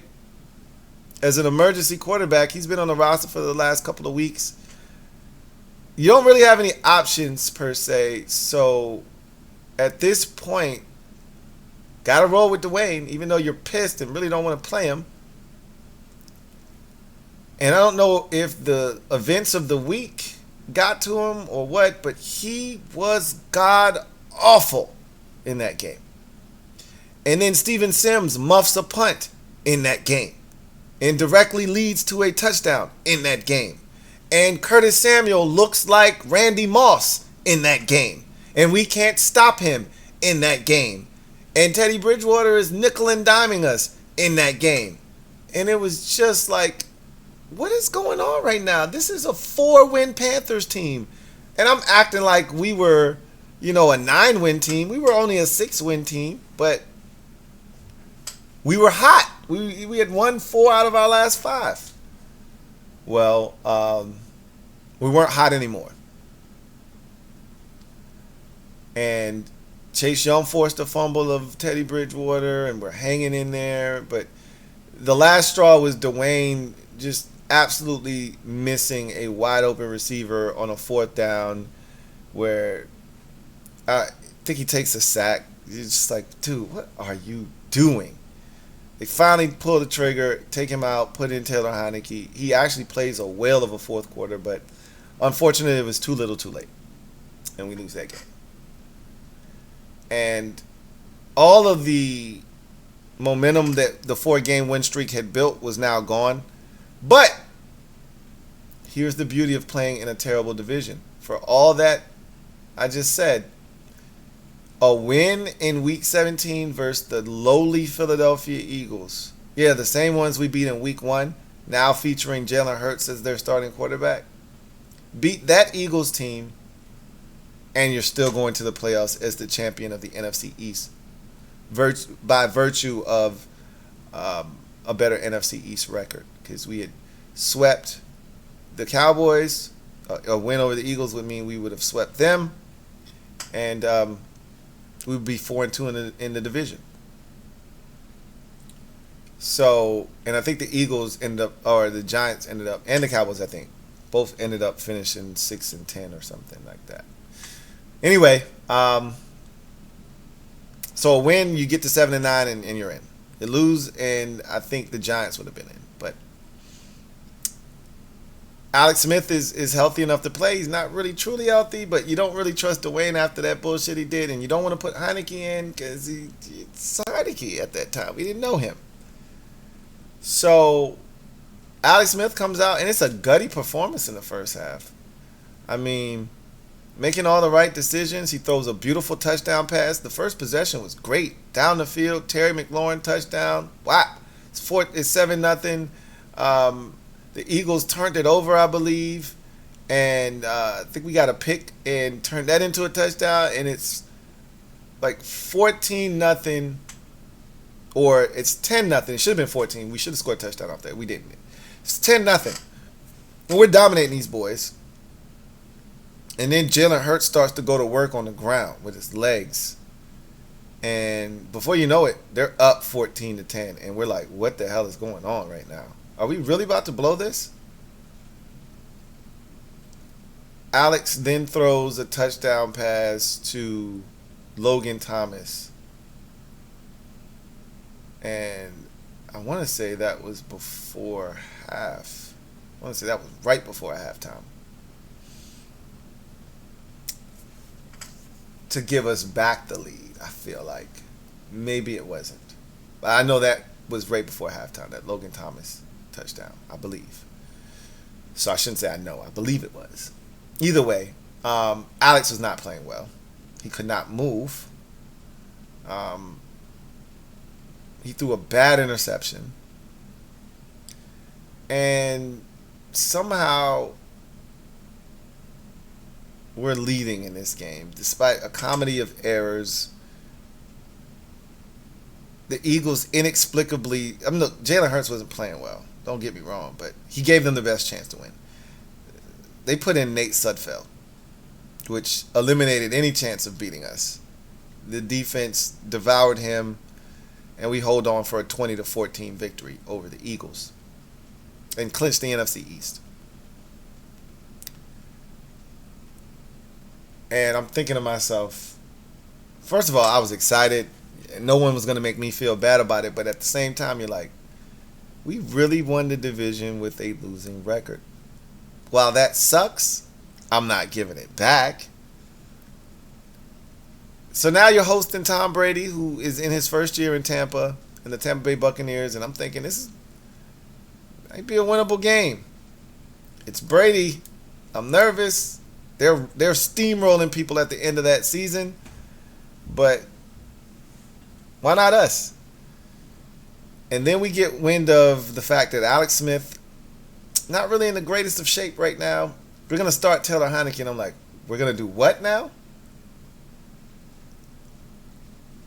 as an emergency quarterback. He's been on the roster for the last couple of weeks. You don't really have any options per se. So at this point, got to roll with Dwayne, even though you're pissed and really don't want to play him. And I don't know if the events of the week got to him or what, but he was god awful in that game. And then Steven Sims muffs a punt in that game and directly leads to a touchdown in that game. And Curtis Samuel looks like Randy Moss in that game. And we can't stop him in that game. And Teddy Bridgewater is nickel and diming us in that game. And it was just like, what is going on right now? This is a 4-win Panthers team. And I'm acting like we were, a 9-win team. We were only a 6-win team, but we were hot. We had won 4 out of our last 5. Well, we weren't hot anymore. And Chase Young forced a fumble of Teddy Bridgewater, and we're hanging in there. But the last straw was Dwayne just absolutely missing a wide open receiver on a 4th down where I think he takes a sack. It's just like, dude, what are you doing? They finally pull the trigger, take him out, put in Taylor Heineke. He actually plays a whale of a 4th quarter, but unfortunately it was too little too late. And we lose that game. And all of the momentum that the 4-game win streak had built was now gone. But here's the beauty of playing in a terrible division. For all that I just said, a win in Week 17 versus the lowly Philadelphia Eagles. Yeah, the same ones we beat in Week 1, now featuring Jalen Hurts as their starting quarterback. Beat that Eagles team, and you're still going to the playoffs as the champion of the NFC East by virtue of a better NFC East record, because we had swept the Cowboys A win over the Eagles would mean we would have swept them, and we would be 4-2 in the division. So, and I think the Eagles ended up, or the Giants ended up, and the Cowboys, I think, both ended up finishing 6-10 or something like that. Anyway, so a win, you get to 7-9, and you're in. You lose, and I think the Giants would have been in. But Alex Smith is healthy enough to play. He's not really truly healthy, but you don't really trust Dwayne after that bullshit he did, and you don't want to put Heineke in because it's Heineke at that time. We didn't know him. So Alex Smith comes out, and it's a gutty performance in the first half. I mean, making all the right decisions. He throws a beautiful touchdown pass. The first possession was great. Down the field, Terry McLaurin touchdown. Wow. It's 7-0. The Eagles turned it over, I believe. And I think we got a pick and turned that into a touchdown. And it's like 14-0. Or it's 10-0. It should have been 14. We should have scored a touchdown off that. We didn't. It's 10-0. And we're dominating these boys. And then Jalen Hurts starts to go to work on the ground with his legs. And before you know it, they're up 14-10. And we're like, what the hell is going on right now? Are we really about to blow this? Alex then throws a touchdown pass to Logan Thomas. And I want to say that was before half. I want to say that was right before halftime. To give us back the lead, I feel like. Maybe it wasn't. But I know that was right before halftime, that Logan Thomas touchdown, I believe. So I shouldn't say I know. I believe it was. Either way, Alex was not playing well. He could not move. He threw a bad interception. And somehow we're leading in this game. Despite a comedy of errors, the Eagles inexplicably... I mean, look, Jalen Hurts wasn't playing well. Don't get me wrong, but he gave them the best chance to win. They put in Nate Sudfeld, which eliminated any chance of beating us. The defense devoured him, and we hold on for a 20-14 victory over the Eagles and clinch the NFC East. And I'm thinking to myself, first of all, I was excited. No one was going to make me feel bad about it, but at the same time, you're like, we really won the division with a losing record. While that sucks, I'm not giving it back. So now you're hosting Tom Brady, who is in his first year in Tampa, and the Tampa Bay Buccaneers, and I'm thinking this might be a winnable game. It's Brady. I'm nervous. They're steamrolling people at the end of that season, but why not us? And then we get wind of the fact that Alex Smith, not really in the greatest of shape right now. We're going to start Taylor Heineke, and I'm like, we're going to do what now?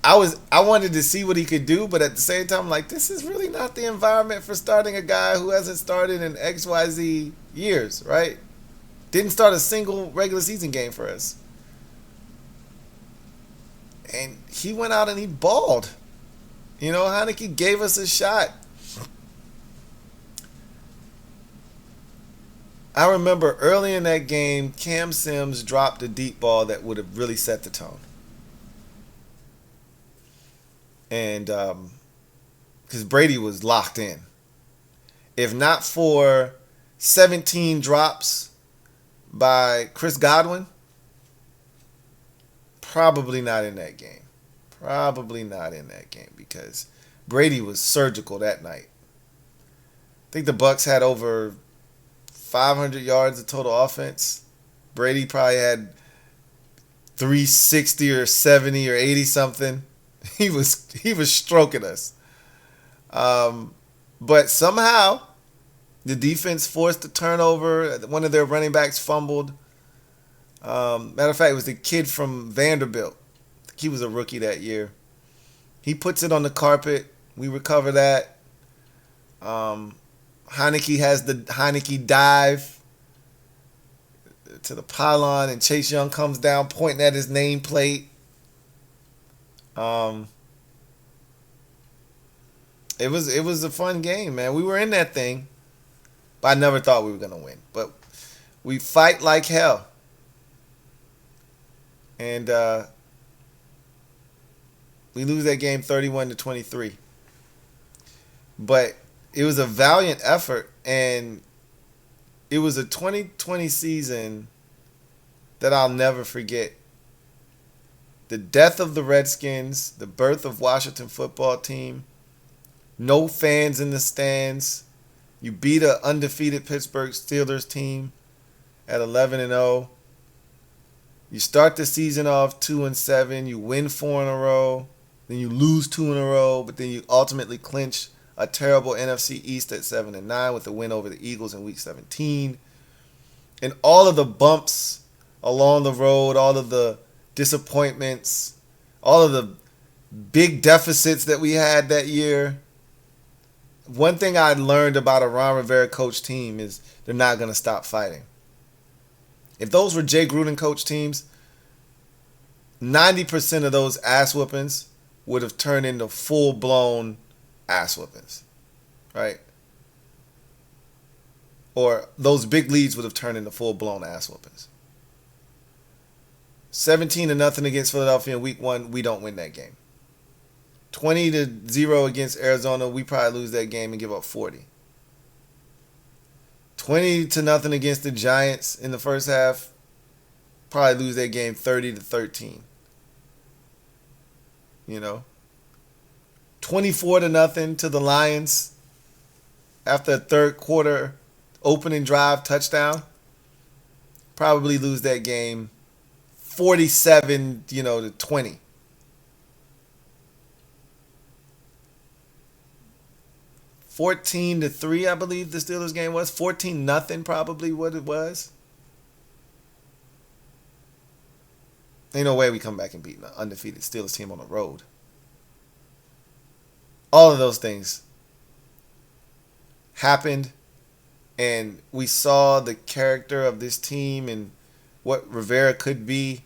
I wanted to see what he could do, but at the same time, I'm like, this is really not the environment for starting a guy who hasn't started in XYZ years, right? Didn't start a single regular season game for us. And he went out and he balled. You know, Heineke gave us a shot. I remember early in that game, Cam Sims dropped a deep ball that would have really set the tone. And because Brady was locked in. If not for 17 drops by Chris Godwin, probably not in that game. Probably not in that game because Brady was surgical that night. I think the Bucs had over 500 yards of total offense. Brady probably had 360 or 70 or 80 something. He was stroking us. But somehow the defense forced a turnover. One of their running backs fumbled. Matter of fact, it was the kid from Vanderbilt. He was a rookie that year. He puts it on the carpet. We recover that. Heineke has the Heineke dive. to the pylon, and Chase Young comes down pointing at his nameplate. It was a fun game, man. We were in that thing, but I never thought we were gonna win. But we fight like hell, and we lose that game 31-23. But it was a valiant effort, and it was a 2020 season that I'll never forget. The death of the Redskins, the birth of Washington football team, no fans in the stands. You beat an undefeated Pittsburgh Steelers team at 11-0. You start the season off 2-7. You win 4 in a row. Then you lose 2 in a row, but then you ultimately clinch a terrible NFC East at 7-9 with the win over the Eagles in Week 17. And all of the bumps along the road, all of the disappointments, all of the big deficits that we had that year. One thing I learned about a Ron Rivera coach team is they're not going to stop fighting. If those were Jay Gruden coach teams, 90% of those ass whoopings would have turned into full-blown ass whoopings, right? Or those big leads would have turned into full-blown ass whoopings. 17-0 against Philadelphia in Week 1, we don't win that game. 20-0 against Arizona, we probably lose that game and give up 40. 20-0 against the Giants in the first half, probably lose that game 30-13. You know, 24-0 to the Lions after a third quarter opening drive touchdown, probably lose that game 47, to 20. (14-3), I believe the Steelers game was. 14-0 probably what it was. Ain't no way we come back and beat an undefeated Steelers team on the road. All of those things happened, and we saw the character of this team and what Rivera could be,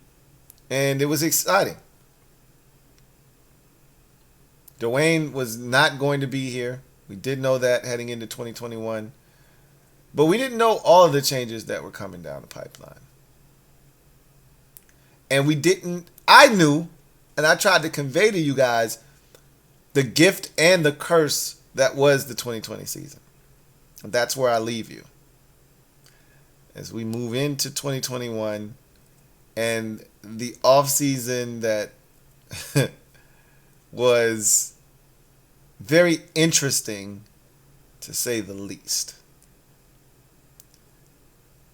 and it was exciting. Dwayne was not going to be here. We did know that heading into 2021. But we didn't know all of the changes that were coming down the pipeline. And I knew, and I tried to convey to you guys the gift and the curse that was the 2020 season. And that's where I leave you. As we move into 2021 and the offseason that was very interesting, to say the least.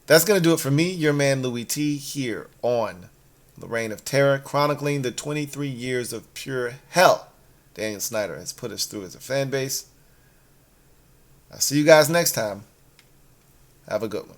That's going to do it for me, your man Louie T, here on The Reign of Terror, chronicling the 23 years of pure hell Daniel Snyder has put us through as a fan base. I'll see you guys next time. Have a good one.